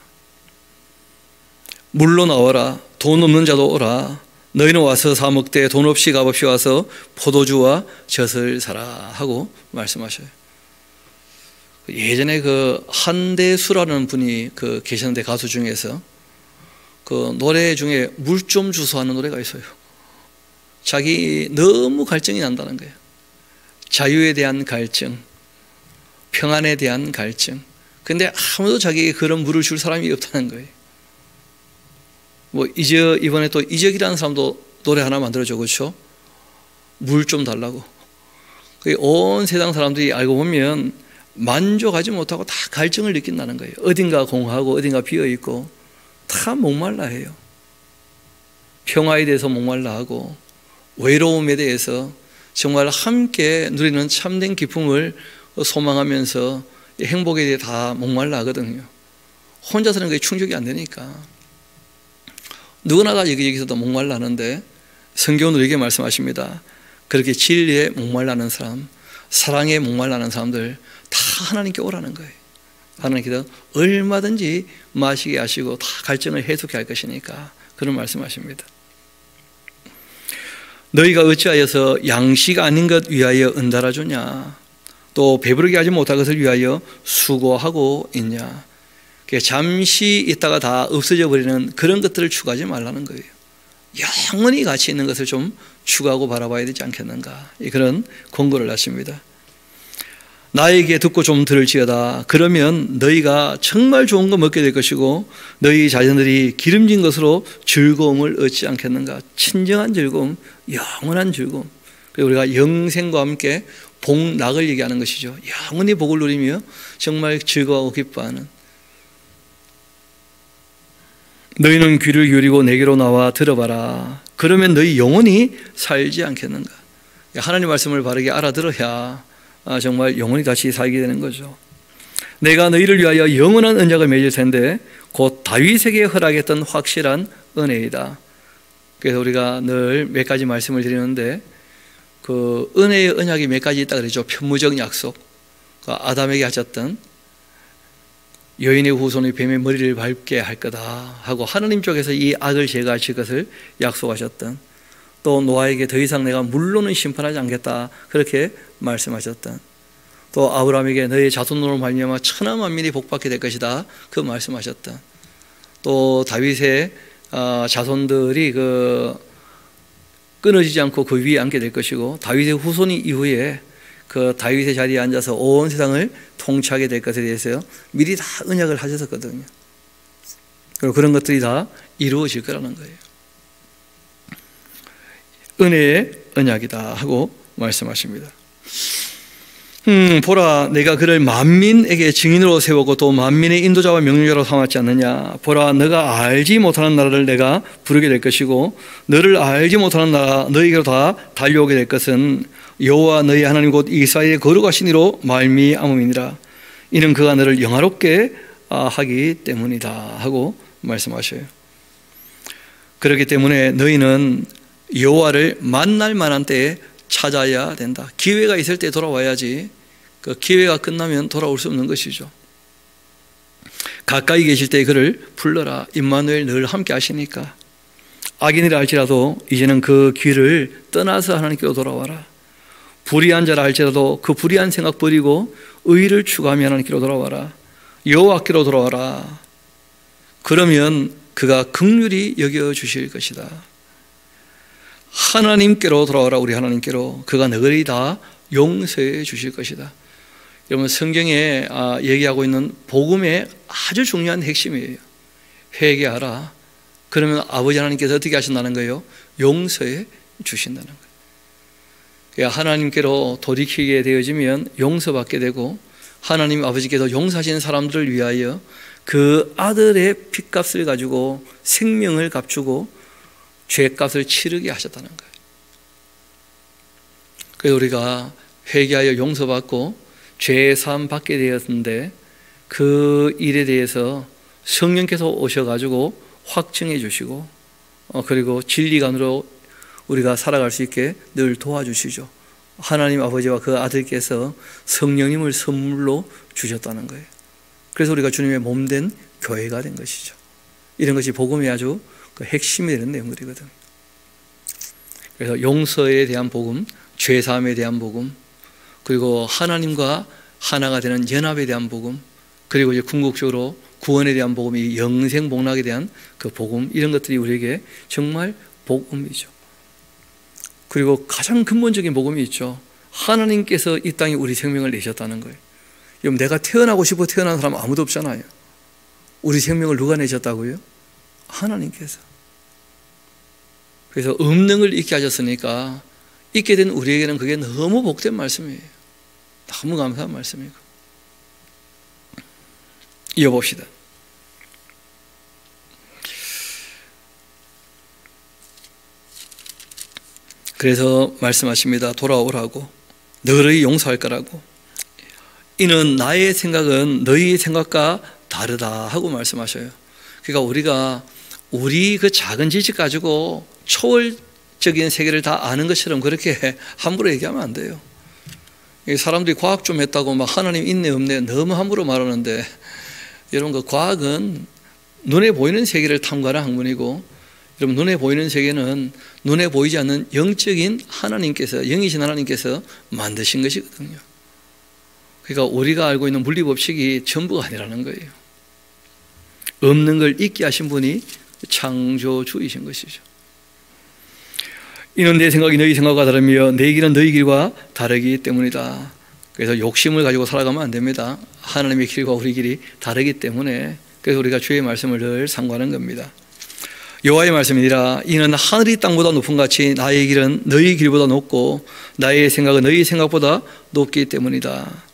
물로 나와라. 돈 없는 자도 오라. 너희는 와서 사 먹되 돈 없이 값없이 와서 포도주와 젖을 사라 하고 말씀하셔요. 예전에 그 한대수라는 분이 계셨는데, 가수 중에서 그 노래 중에 물 좀 주소 하는 노래가 있어요. 자기 너무 갈증이 난다는 거예요. 자유에 대한 갈증, 평안에 대한 갈증. 근데 아무도 자기에게 그런 물을 줄 사람이 없다는 거예요. 이번에 또 이적이라는 사람도 노래 하나 만들어줘, 그렇죠? 물 좀 달라고. 온 세상 사람들이 알고 보면 만족하지 못하고 다 갈증을 느낀다는 거예요. 어딘가 공하고 어딘가 비어있고 다 목말라 해요. 평화에 대해서 목말라 하고 외로움에 대해서 정말 함께 누리는 참된 기쁨을 소망하면서 행복에 대해 다 목말라 하거든요. 혼자 사는 게 충족이 안 되니까. 누구나 다 여기저기서 목말라 하는데 성경은 우리에게 말씀하십니다. 그렇게 진리에 목말라 하는 사람, 사랑에 목말라 하는 사람들 다 하나님께 오라는 거예요. 하나님께서 얼마든지 마시게 하시고 다 갈증을 해소케 할 것이니까 그런 말씀하십니다. 너희가 어찌하여서 양식 아닌 것 위하여 은달아 주냐, 또 배부르게 하지 못할 것을 위하여 수고하고 있냐. 잠시 있다가 다 없어져 버리는 그런 것들을 추구하지 말라는 거예요. 영원히 가치 있는 것을 좀 추구하고 바라봐야 되지 않겠는가, 그런 권고를 하십니다. 나에게 듣고 좀 들을지어다. 그러면 너희가 정말 좋은 거 먹게 될 것이고 너희 자녀들이 기름진 것으로 즐거움을 얻지 않겠는가. 친정한 즐거움, 영원한 즐거움. 그리고 우리가 영생과 함께 복락을 얘기하는 것이죠. 영원히 복을 누리며 정말 즐거워하고 기뻐하는. 너희는 귀를 기울이고 내게로 나와 들어봐라. 그러면 너희 영원히 살지 않겠는가. 하나님 말씀을 바르게 알아들어야 정말 영원히 다시 살게 되는 거죠. 내가 너희를 위하여 영원한 언약을 맺을 텐데 곧 다윗에게 허락했던 확실한 은혜이다. 그래서 우리가 늘 몇 가지 말씀을 드리는데 그 은혜의 언약이 몇 가지 있다 그러죠. 편무적 약속, 아담에게 하셨던 여인의 후손의 뱀의 머리를 밟게 할 거다 하고 하나님 쪽에서 이 악을 제거하실 것을 약속하셨던, 또 노아에게 더 이상 내가 물로는 심판하지 않겠다 그렇게 말씀하셨던, 또 아브라함에게 너의 자손으로 말미암아 천하 만민이 복받게 될 것이다 그 말씀하셨던, 또 다윗의 자손들이 끊어지지 않고 그 위에 앉게 될 것이고 다윗의 후손이 이후에 그 다윗의 자리에 앉아서 온 세상을 통치하게 될 것에 대해서 미리 다 언약을 하셨었거든요. 그리고 그런 것들이 다 이루어질 거라는 거예요. 은혜의 언약이다 하고 말씀하십니다. 보라, 내가 그를 만민에게 증인으로 세우고 또 만민의 인도자와 명령자로 삼았지 않느냐. 보라, 너가 알지 못하는 나라를 내가 부르게 될 것이고 너를 알지 못하는 나라 너희에게로 다 달려오게 될 것은 여호와 너희 하나님 곧 이스라엘의 거룩하신 이로 말미암음이니라. 이는 그가 너를 영화롭게 하기 때문이다 하고 말씀하셔요. 그렇기 때문에 너희는 여호와를 만날 만한 때에 찾아야 된다. 기회가 있을 때 돌아와야지 그 기회가 끝나면 돌아올 수 없는 것이죠. 가까이 계실 때 그를 불러라. 임마누엘 늘 함께 하시니까. 악인이라 할지라도 이제는 그 길을 떠나서 하나님께로 돌아와라. 불의한 자라 할지라도 그 불의한 생각 버리고 의를 추구하며 하나님께로 돌아와라. 여호와께로 돌아와라. 그러면 그가 긍휼히 여겨주실 것이다. 하나님께로 돌아와라. 우리 하나님께로. 그가 너희를 다 용서해 주실 것이다. 여러분, 성경에 얘기하고 있는 복음의 아주 중요한 핵심이에요. 회개하라. 그러면 아버지 하나님께서 어떻게 하신다는 거예요? 용서해 주신다는 거예요. 그러니까 하나님께로 돌이키게 되어지면 용서받게 되고 하나님 아버지께서 용서하시는 사람들을 위하여 그 아들의 핏값을 가지고 생명을 값주고 죄값을 치르게 하셨다는 거예요. 그래서 우리가 회개하여 용서받고 죄사함 받게 되었는데 그 일에 대해서 성령께서 오셔가지고 확증해 주시고 그리고 진리관으로 우리가 살아갈 수 있게 늘 도와주시죠. 하나님 아버지와 그 아들께서 성령님을 선물로 주셨다는 거예요. 그래서 우리가 주님의 몸된 교회가 된 것이죠. 이런 것이 복음의 아주 그 핵심이 되는 내용들이거든요. 그래서 용서에 대한 복음, 죄사함에 대한 복음, 그리고 하나님과 하나가 되는 연합에 대한 복음, 그리고 이제 궁극적으로 구원에 대한 복음, 이 영생 복락에 대한 그 복음, 이런 것들이 우리에게 정말 복음이죠. 그리고 가장 근본적인 복음이 있죠. 하나님께서 이 땅에 우리 생명을 내셨다는 거예요. 여러분, 내가 태어나고 싶어 태어난 사람 아무도 없잖아요. 우리 생명을 누가 내셨다고요? 하나님께서. 그래서 없는 걸 있게 하셨으니까 있게 된 우리에게는 그게 너무 복된 말씀이에요. 너무 감사한 말씀이고. 이어봅시다. 그래서 말씀하십니다. 돌아오라고. 너를 용서할 거라고. 이는 나의 생각은 너희 생각과 다르다 하고 말씀하셔요. 그러니까 우리가 우리 그 작은 지식 가지고 초월적인 세계를 다 아는 것처럼 그렇게 함부로 얘기하면 안 돼요. 사람들이 과학 좀 했다고 막 하나님 있네 없네 너무 함부로 말하는데, 여러분, 그 과학은 눈에 보이는 세계를 탐구하는 학문이고, 여러분, 눈에 보이는 세계는 눈에 보이지 않는 영적인 하나님께서, 영이신 하나님께서 만드신 것이거든요. 그러니까 우리가 알고 있는 물리 법칙이 전부가 아니라는 거예요. 없는 걸 있게 하신 분이 창조주이신 것이죠. 이는 내 생각이 너희 생각과 다르며 내 길은 너희 길과 다르기 때문이다. 그래서 욕심을 가지고 살아가면 안 됩니다. 하나님의 길과 우리 길이 다르기 때문에, 그래서 우리가 주의 말씀을 늘 상고하는 겁니다. 여호와의 말씀이니라. 이는 하늘이 땅보다 높은 같이 나의 길은 너희 길보다 높고 나의 생각은 너희 생각보다 높기 때문이다.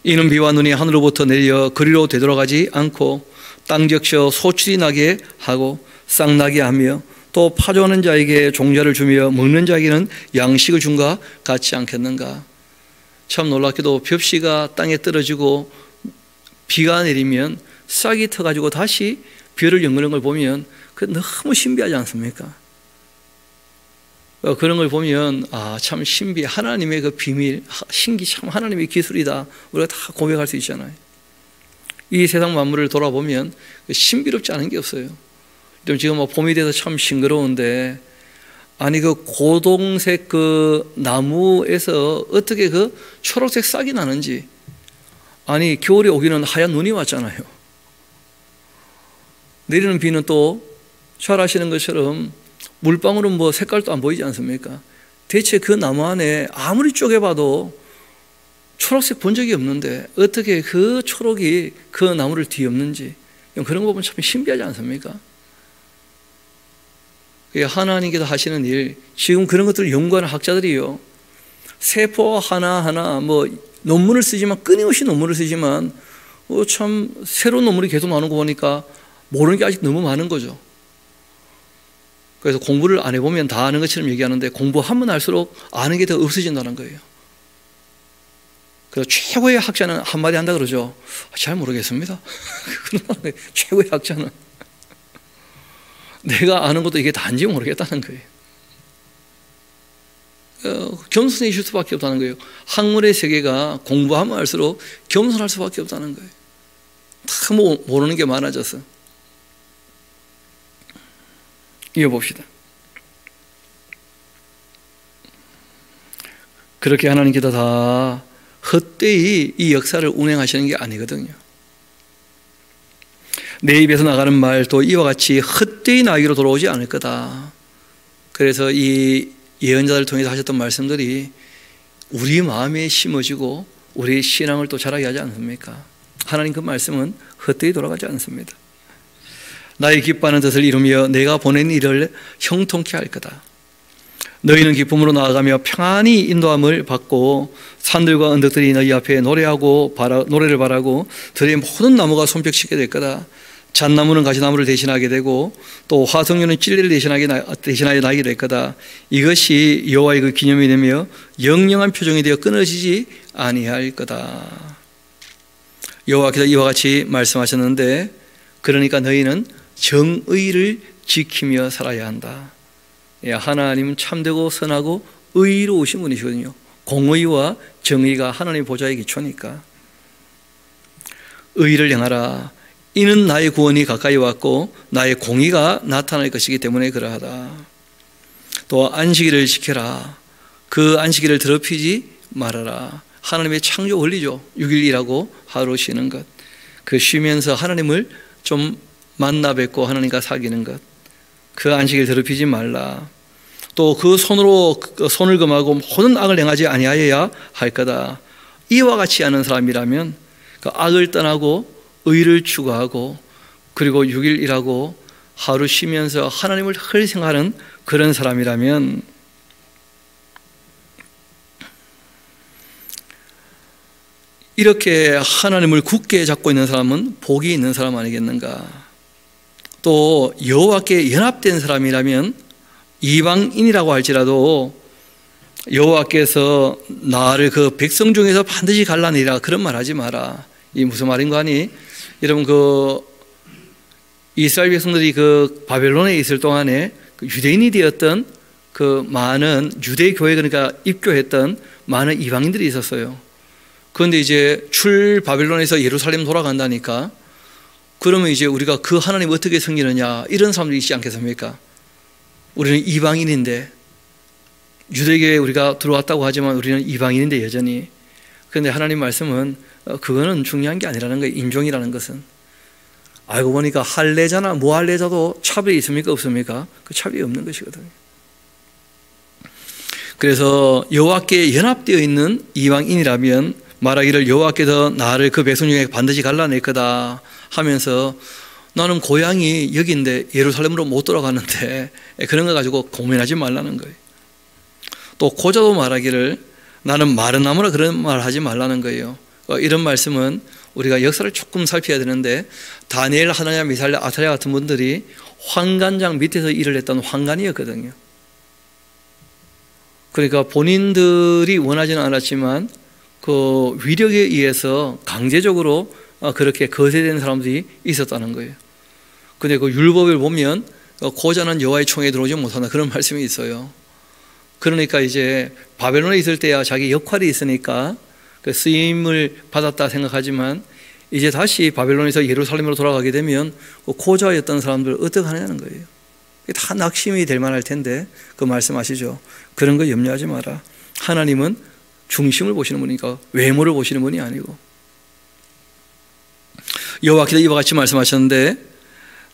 이는 비와 눈이 하늘로부터 내려 그리로 되돌아가지 않고 땅 적셔 소출이 나게 하고 싹 나게 하며 또 파종하는 자에게 종자를 주며 먹는 자에게는 양식을 준가 같지 않겠는가. 참 놀랍게도 벽씨가 땅에 떨어지고 비가 내리면 싹이 터가지고 다시 벼를 엮는 걸 보면 그 너무 신비하지 않습니까? 그런 걸 보면 참 신비, 하나님의 그 비밀, 신기, 참 하나님의 기술이다 우리가 다 고백할 수 있잖아요. 이 세상 만물을 돌아보면 신비롭지 않은 게 없어요. 지금 봄이 돼서 참 싱그러운데, 아니 그 고동색 그 나무에서 어떻게 그 초록색 싹이 나는지, 아니 겨울에 오기는 하얀 눈이 왔잖아요. 내리는 비는 또 잘 아시는 것처럼 물방울은 뭐 색깔도 안 보이지 않습니까? 대체 그 나무 안에 아무리 쪼개봐도 초록색 본 적이 없는데 어떻게 그 초록이 그 나무를 뒤엎는지, 그런 거 보면 참 신비하지 않습니까? 하나님께서 하시는 일, 지금 그런 것들을 연구하는 학자들이요, 세포 하나하나 뭐 논문을 쓰지만, 끊임없이 논문을 쓰지만 참 새로운 논문이 계속 나오는 거 보니까 모르는 게 아직 너무 많은 거죠. 그래서 공부를 안 해보면 다 아는 것처럼 얘기하는데, 공부하면 할수록 아는 게 더 없어진다는 거예요. 그래서 최고의 학자는 한마디 한다 그러죠. 잘 모르겠습니다. 최고의 학자는 내가 아는 것도 이게 다인지 모르겠다는 거예요. 겸손해질 수밖에 없다는 거예요. 학문의 세계가 공부하면 할수록 겸손할 수밖에 없다는 거예요. 다 모르는 게 많아져서. 이어봅시다. 그렇게 하나님께서 다 헛되이 이 역사를 운행하시는 게 아니거든요. 내 입에서 나가는 말도 이와 같이 헛되이 나에게로 돌아오지 않을 거다. 그래서 이 예언자들을 통해서 하셨던 말씀들이 우리 마음에 심어지고 우리의 신앙을 또 자라게 하지 않습니까? 하나님 그 말씀은 헛되이 돌아가지 않습니다. 나의 기뻐하는 뜻을 이루며 내가 보낸 일을 형통케 할 거다. 너희는 기쁨으로 나아가며 평안히 인도함을 받고 산들과 언덕들이 너희 앞에 노래를 바라고 들의 모든 나무가 손뼉치게 될 거다. 잣나무는 가시나무를 대신하게 되고 또 화석류는 찔레를 대신하여 나게 될 거다. 이것이 여호와의 그 기념이 되며 영영한 표정이 되어 끊어지지 아니할 거다. 여호와께서 이와 같이 말씀하셨는데, 그러니까 너희는 정의를 지키며 살아야 한다. 하나님은 참되고 선하고 의로우신 분이시거든요. 공의와 정의가 하나님의 보좌의 기초니까. 의를 행하라. 이는 나의 구원이 가까이 왔고 나의 공의가 나타날 것이기 때문에 그러하다. 또 안식일을 지켜라. 그 안식일을 더럽히지 말아라. 하나님의 창조 원리죠. 6일 일하고 하루 쉬는 것. 그 쉬면서 하나님을 좀 만나 뵙고 하나님과 사귀는 것. 그 안식일 더럽히지 말라. 또 그 손을 금하고 모든 악을 행하지 아니하여야 할 거다. 이와 같이 하는 사람이라면 그 악을 떠나고 의를 추구하고 그리고 6일 일하고 하루 쉬면서 하나님을 흘생하는 그런 사람이라면 이렇게 하나님을 굳게 잡고 있는 사람은 복이 있는 사람 아니겠는가. 또 여호와께 연합된 사람이라면 이방인이라고 할지라도 여호와께서 나를 그 백성 중에서 반드시 갈라내리라 그런 말 하지 마라. 이 무슨 말인가 하니, 여러분 그 이스라엘 백성들이 그 바벨론에 있을 동안에 그 유대인이 되었던 그 많은 유대 교회, 그러니까 입교했던 많은 이방인들이 있었어요. 그런데 이제 바벨론에서 예루살렘 돌아간다니까, 그러면 이제 우리가 그 하나님 어떻게 섬기느냐 이런 사람들이 있지 않겠습니까? 우리는 이방인인데, 유대교에 우리가 들어왔다고 하지만 우리는 이방인인데 여전히. 그런데 하나님 말씀은 그거는 중요한 게 아니라는 거예요. 인종이라는 것은. 알고 보니까 할례자나 무할례자도 차별이 있습니까? 없습니까? 그 차별이 없는 것이거든요. 그래서 여호와께 연합되어 있는 이방인이라면 말하기를 여호와께서 나를 그 백성 중에 반드시 갈라낼 거다 하면서, 나는 고향이 여기인데 예루살렘으로 못 돌아가는데 그런 거 가지고 고민하지 말라는 거예요. 또 고자도 말하기를 나는 마른 나무라 그런 말 하지 말라는 거예요. 이런 말씀은 우리가 역사를 조금 살펴야 되는데, 다니엘, 하나냐, 미사엘, 아타랴 같은 분들이 환관장 밑에서 일을 했던 환관이었거든요. 그러니까 본인들이 원하지는 않았지만 그 위력에 의해서 강제적으로 그렇게 거세된 사람들이 있었다는 거예요. 근데 그 율법을 보면 고자는 여호와의 총에 들어오지 못한다, 그런 말씀이 있어요. 그러니까 이제 바벨론에 있을 때야 자기 역할이 있으니까 그 쓰임을 받았다 생각하지만, 이제 다시 바벨론에서 예루살렘으로 돌아가게 되면 그 고자였던 사람들 어떻게 하느냐는 거예요. 다 낙심이 될 만할 텐데, 그 말씀하시죠. 그런 거 염려하지 마라. 하나님은 중심을 보시는 분이니까 외모를 보시는 분이 아니고. 여호와께서 이와 같이 말씀하셨는데,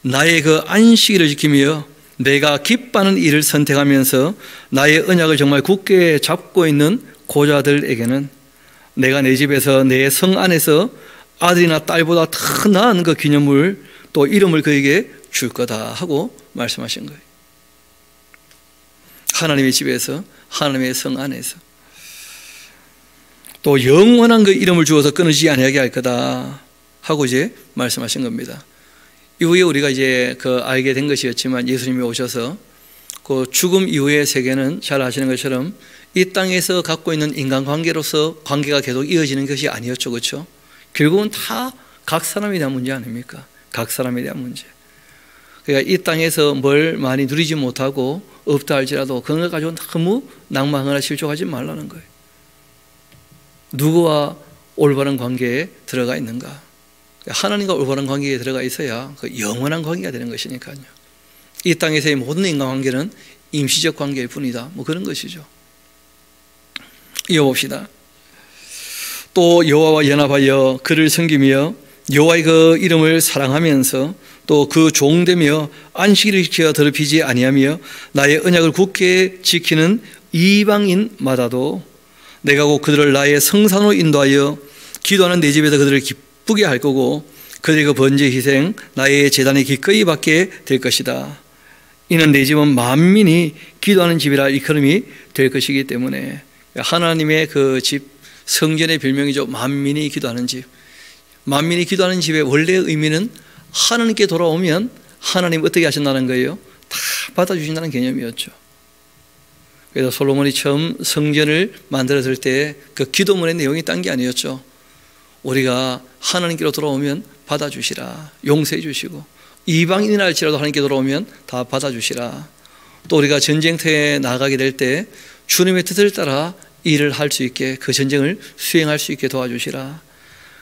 나의 그 안식일을 지키며 내가 기뻐하는 일을 선택하면서 나의 언약을 정말 굳게 잡고 있는 고자들에게는 내가 내 집에서 내 성 안에서 아들이나 딸보다 더 나은 그 기념물, 또 이름을 그에게 줄 거다 하고 말씀하신 거예요. 하나님의 집에서, 하나님의 성 안에서 또 영원한 그 이름을 주어서 끊어지지 아니하게 할 거다 하고 이제 말씀하신 겁니다. 이후에 우리가 이제 알게 된 것이었지만, 예수님이 오셔서 그 죽음 이후의 세계는 잘 아시는 것처럼 이 땅에서 갖고 있는 인간관계로서 관계가 계속 이어지는 것이 아니었죠. 그렇죠? 결국은 다 각 사람에 대한 문제 아닙니까? 각 사람에 대한 문제. 그러니까 이 땅에서 뭘 많이 누리지 못하고 없다 할지라도 그런 걸 가지고 너무 낭만하거나 실족하지 말라는 거예요. 누구와 올바른 관계에 들어가 있는가? 하나님과 올바른 관계에 들어가 있어야 그 영원한 관계가 되는 것이니까요. 이 땅에서의 모든 인간관계는 임시적 관계일 뿐이다, 뭐 그런 것이죠. 이어봅시다. 또 여호와와 연합하여 그를 섬기며 여호와의 그 이름을 사랑하면서 또 그 종되며 안식일을 지켜 더럽히지 아니하며 나의 언약을 굳게 지키는 이방인마다도 내가 곧 그들을 나의 성산으로 인도하여 기도하는 내 집에서 그들을 기쁘게 할 거고 그들의 그 번제 희생 나의 제단에 기꺼이 받게 될 것이다. 이는 내 집은 만민이 기도하는 집이라 일컬음이 될 것이기 때문에, 하나님의 그 집, 성전의 별명이죠. 만민이 기도하는 집. 만민이 기도하는 집의 원래의 의미는 하나님께 돌아오면 하나님 어떻게 하신다는 거예요? 다 받아주신다는 개념이었죠. 그래서 솔로몬이 처음 성전을 만들었을 때 그 기도문의 내용이 딴 게 아니었죠. 우리가 하나님께로 돌아오면 받아주시라, 용서해 주시고, 이방인이라 할지라도 하나님께 돌아오면 다 받아주시라. 또 우리가 전쟁터에 나가게 될 때 주님의 뜻을 따라 일을 할 수 있게, 그 전쟁을 수행할 수 있게 도와주시라.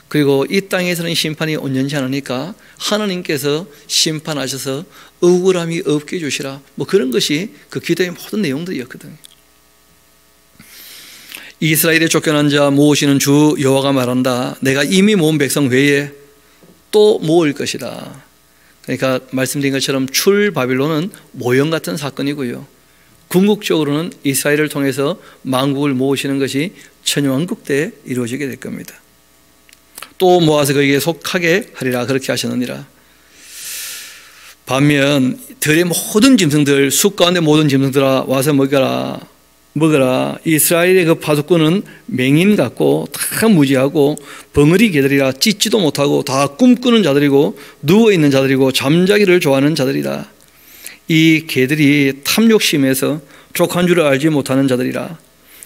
그리고 이 땅에서는 심판이 온전치 않으니까 하나님께서 심판하셔서 억울함이 없게 해주시라. 뭐 그런 것이 그 기도의 모든 내용들이었거든요. 이스라엘에 쫓겨난 자 모으시는 주 여호와가 말한다. 내가 이미 모은 백성 외에 또 모을 것이다. 그러니까 말씀드린 것처럼 출 바빌론은 모형 같은 사건이고요. 궁극적으로는 이스라엘을 통해서 만국을 모으시는 것이 천년왕국 때 이루어지게 될 겁니다. 또 모아서 그에게 속하게 하리라, 그렇게 하셨느니라. 반면 들의 모든 짐승들, 숲 가운데 모든 짐승들아 와서 먹어라. 이스라엘의 그 파수꾼은 맹인 같고 다 무지하고 벙어리 개들이라. 찢지도 못하고 다 꿈꾸는 자들이고 누워있는 자들이고 잠자기를 좋아하는 자들이다. 이 개들이 탐욕심에서 족한 줄을 알지 못하는 자들이라.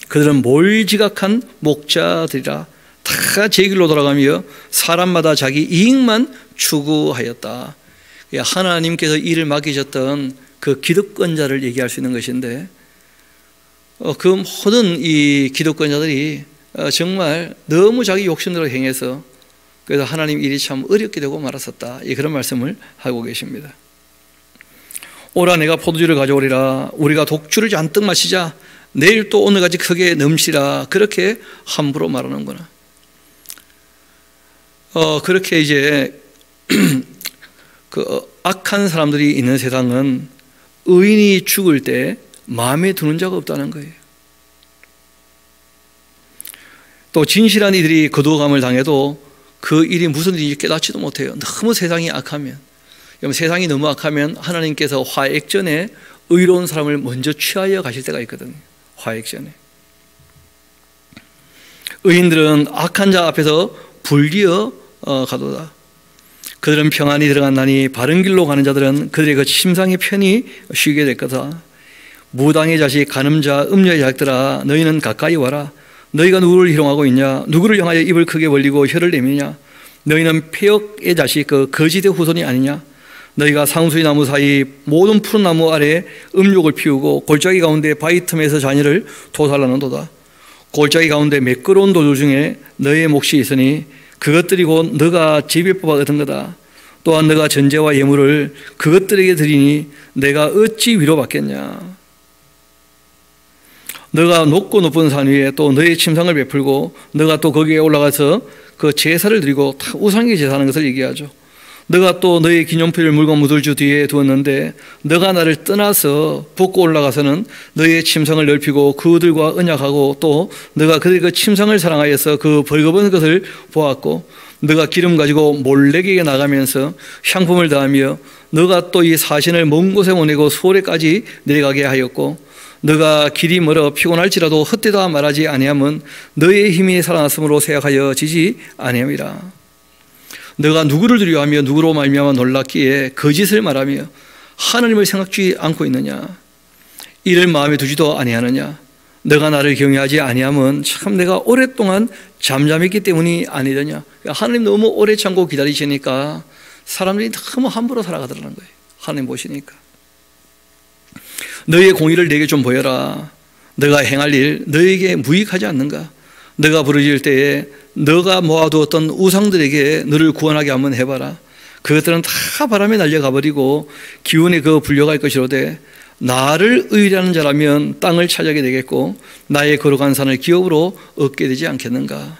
그들은 몰지각한 목자들이라. 다 제 길로 돌아가며 사람마다 자기 이익만 추구하였다. 하나님께서 일을 맡기셨던 그 기득권자를 얘기할 수 있는 것인데, 그 모든 이 기득권자들이 정말 너무 자기 욕심대로 행해서 그래서 하나님 일이 참 어렵게 되고 말았었다, 그런 말씀을 하고 계십니다. 오라, 내가 포도주를 가져오리라. 우리가 독주를 잔뜩 마시자. 내일 또 오늘같이 크게 넘치라. 그렇게 함부로 말하는구나. 그렇게 이제 그 악한 사람들이 있는 세상은 의인이 죽을 때 마음에 드는 자가 없다는 거예요. 또 진실한 이들이 거두어감을 당해도 그 일이 무슨 일인지 깨닫지도 못해요. 너무 세상이 악하면. 세상이 너무 악하면 하나님께서 화액전에 의로운 사람을 먼저 취하여 가실 때가 있거든요. 화액전에. 의인들은 악한 자 앞에서 불리어 가도다. 그들은 평안히 들어갔나니 바른 길로 가는 자들은 그들의 그 침상이 편히 쉬게 될 거다. 무당의 자식, 간음자, 음녀의 자식들아, 너희는 가까이 와라. 너희가 누구를 희롱하고 있냐? 누구를 향하여 입을 크게 벌리고 혀를 내미냐? 너희는 폐역의 자식, 그 거짓의 후손이 아니냐? 너희가 상수리 나무 사이 모든 푸른 나무 아래 음욕을 피우고 골짜기 가운데 바위 틈에서 자녀를 도살하는도다. 골짜기 가운데 매끄러운 돌들 중에 너희의 몫이 있으니 그것들이 곧 너가 제비 뽑아 얻은 거다. 또한 너가 전제와 예물을 그것들에게 드리니 내가 어찌 위로받겠냐. 너가 높고 높은 산 위에 또 너의 침상을 베풀고 너가 또 거기에 올라가서 그 제사를 드리고 우상에게 제사하는 것을 얘기하죠. 너가 또 너의 기념품을 물건 묻을주 뒤에 두었는데 너가 나를 떠나서 붓고 올라가서는 너의 침상을 넓히고 그들과 언약하고 또 너가 그들의 그 침상을 사랑하여서 그 벌거벗은 것을 보았고 너가 기름 가지고 몰래에게 나가면서 향품을 더하며 너가 또 이 사신을 먼 곳에 보내고 소래까지 내려가게 하였고 너가 길이 멀어 피곤할지라도 헛되다 말하지 아니함은 너의 힘이 살아났으므로 생각하여 지지 아니함이라. 너가 누구를 두려워하며 누구로 말미암아 놀랐기에 거짓을 말하며 하나님을 생각지 않고 있느냐? 이를 마음에 두지도 아니하느냐? 너가 나를 경외하지 아니함은 참 내가 오랫동안 잠잠했기 때문이 아니더냐? 하나님 너무 오래 참고 기다리시니까 사람들이 너무 함부로 살아가더라는 거예요. 하나님 보시니까. 너의 공의를 내게 좀 보여라. 너가 행할 일 너에게 무익하지 않는가? 너가 부르짖을 때에 너가 모아두었던 우상들에게 너를 구원하게 한번 해봐라. 그것들은 다 바람에 날려가 버리고 기운에 그 불려갈 것이로되 나를 의뢰하는 자라면 땅을 차지하게 되겠고 나의 거룩한 산을 기업으로 얻게 되지 않겠는가.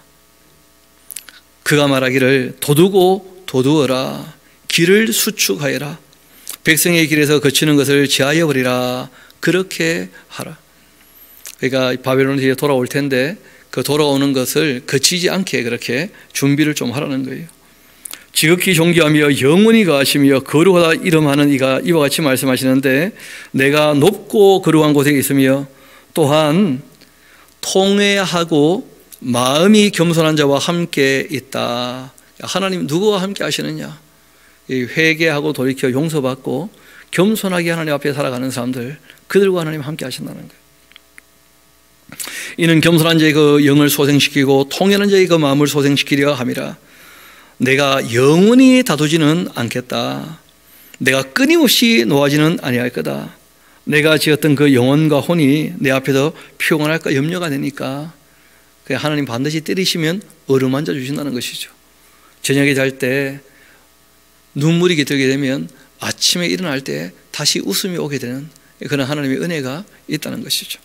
그가 말하기를 도두고 도두어라. 길을 수축하여라. 백성의 길에서 거치는 것을 제하여 버리라. 그렇게 하라. 그러니까 바벨론에 돌아올 텐데 그 돌아오는 것을 거치지 않게 그렇게 준비를 좀 하라는 거예요. 지극히 존귀하며 영원히 거하시며 거룩하다 이름하는 이가 이와 같이 말씀하시는데 내가 높고 거룩한 곳에 있으며 또한 통회하고 마음이 겸손한 자와 함께 있다. 하나님 누구와 함께 하시느냐? 회개하고 돌이켜 용서받고 겸손하게 하나님 앞에 살아가는 사람들, 그들과 하나님 함께 하신다는 거예요. 이는 겸손한 자의 그 영을 소생시키고 통연한 자의 그 마음을 소생시키려 함이라. 내가 영원히 다투지는 않겠다. 내가 끊임없이 놓아지는 아니할 거다. 내가 지었던 그 영혼과 혼이 내 앞에서 피곤할까 염려가 되니까 하나님 반드시 때리시면 어루만져 주신다는 것이죠. 저녁에 잘 때 눈물이 깃들게 되면 아침에 일어날 때 다시 웃음이 오게 되는 그런 하나님의 은혜가 있다는 것이죠.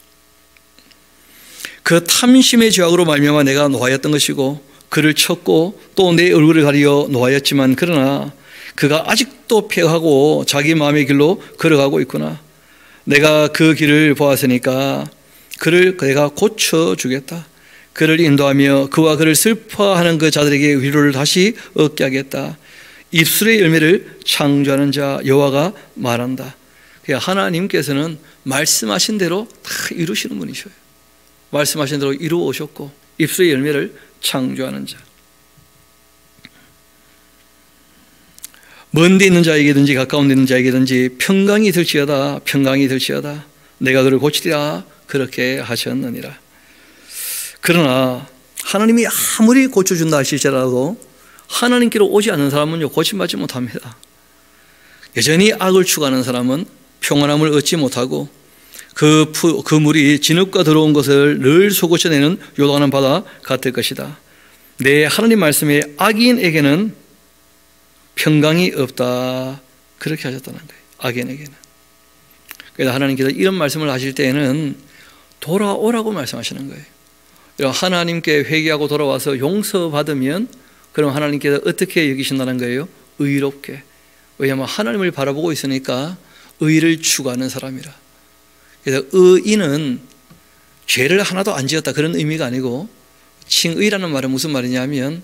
그 탐심의 죄악으로 말미암아 내가 노하였던 것이고 그를 쳤고 또 내 얼굴을 가리어 노하였지만 그러나 그가 아직도 폐하고 자기 마음의 길로 걸어가고 있구나. 내가 그 길을 보았으니까 그를 내가 고쳐주겠다. 그를 인도하며 그와 그를 슬퍼하는 그 자들에게 위로를 다시 얻게 하겠다. 입술의 열매를 창조하는 자 여호와가 말한다. 하나님께서는 말씀하신 대로 다 이루시는 분이셔요. 말씀하신 대로 이루어 오셨고 입술의 열매를 창조하는 자. 먼 데 있는 자에게든지 가까운 데 있는 자에게든지 평강이 들지어다 평강이 들지어다 내가 그를 고치리라 그렇게 하셨느니라. 그러나 하나님이 아무리 고쳐준다 하실지라도 하나님께로 오지 않는 사람은요 고침받지 못합니다. 여전히 악을 추구하는 사람은 평안함을 얻지 못하고 그 물이 진흙과 더러운 것을 늘 솟구쳐내는 요동하는 바다 같을 것이다. 내 하나님 말씀에 악인에게는 평강이 없다. 그렇게 하셨다는 거예요. 악인에게는. 그래서 하나님께서 이런 말씀을 하실 때에는 돌아오라고 말씀하시는 거예요. 하나님께 회개하고 돌아와서 용서받으면 그럼 하나님께서 어떻게 여기신다는 거예요? 의롭게. 왜냐하면 하나님을 바라보고 있으니까 의를 추구하는 사람이라. 그래서 의인은 죄를 하나도 안 지었다 그런 의미가 아니고 칭의라는 말은 무슨 말이냐면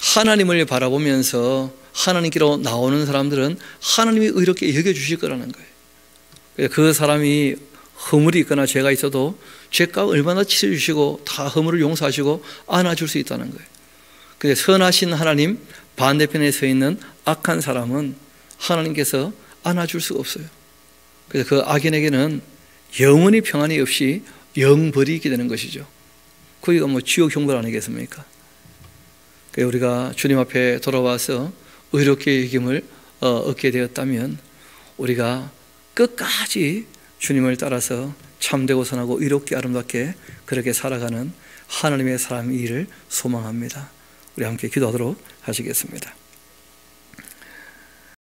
하나님을 바라보면서 하나님께로 나오는 사람들은 하나님이 의롭게 여겨주실 거라는 거예요. 그래서 그 사람이 허물이 있거나 죄가 있어도 죄값 얼마나 치러주시고 다 허물을 용서하시고 안아줄 수 있다는 거예요. 그래서 선하신 하나님 반대편에 서 있는 악한 사람은 하나님께서 안아줄 수가 없어요. 그래서 그 악인에게는 영원히 평안이 없이 영벌이 있게 되는 것이죠. 거기가 뭐 지옥 형벌 아니겠습니까? 그래서 우리가 주님 앞에 돌아와서 의롭게 여김을 얻게 되었다면 우리가 끝까지 주님을 따라서 참되고 선하고 의롭게 아름답게 그렇게 살아가는 하나님의 사람이기를 소망합니다. 우리 함께 기도하도록 하시겠습니다.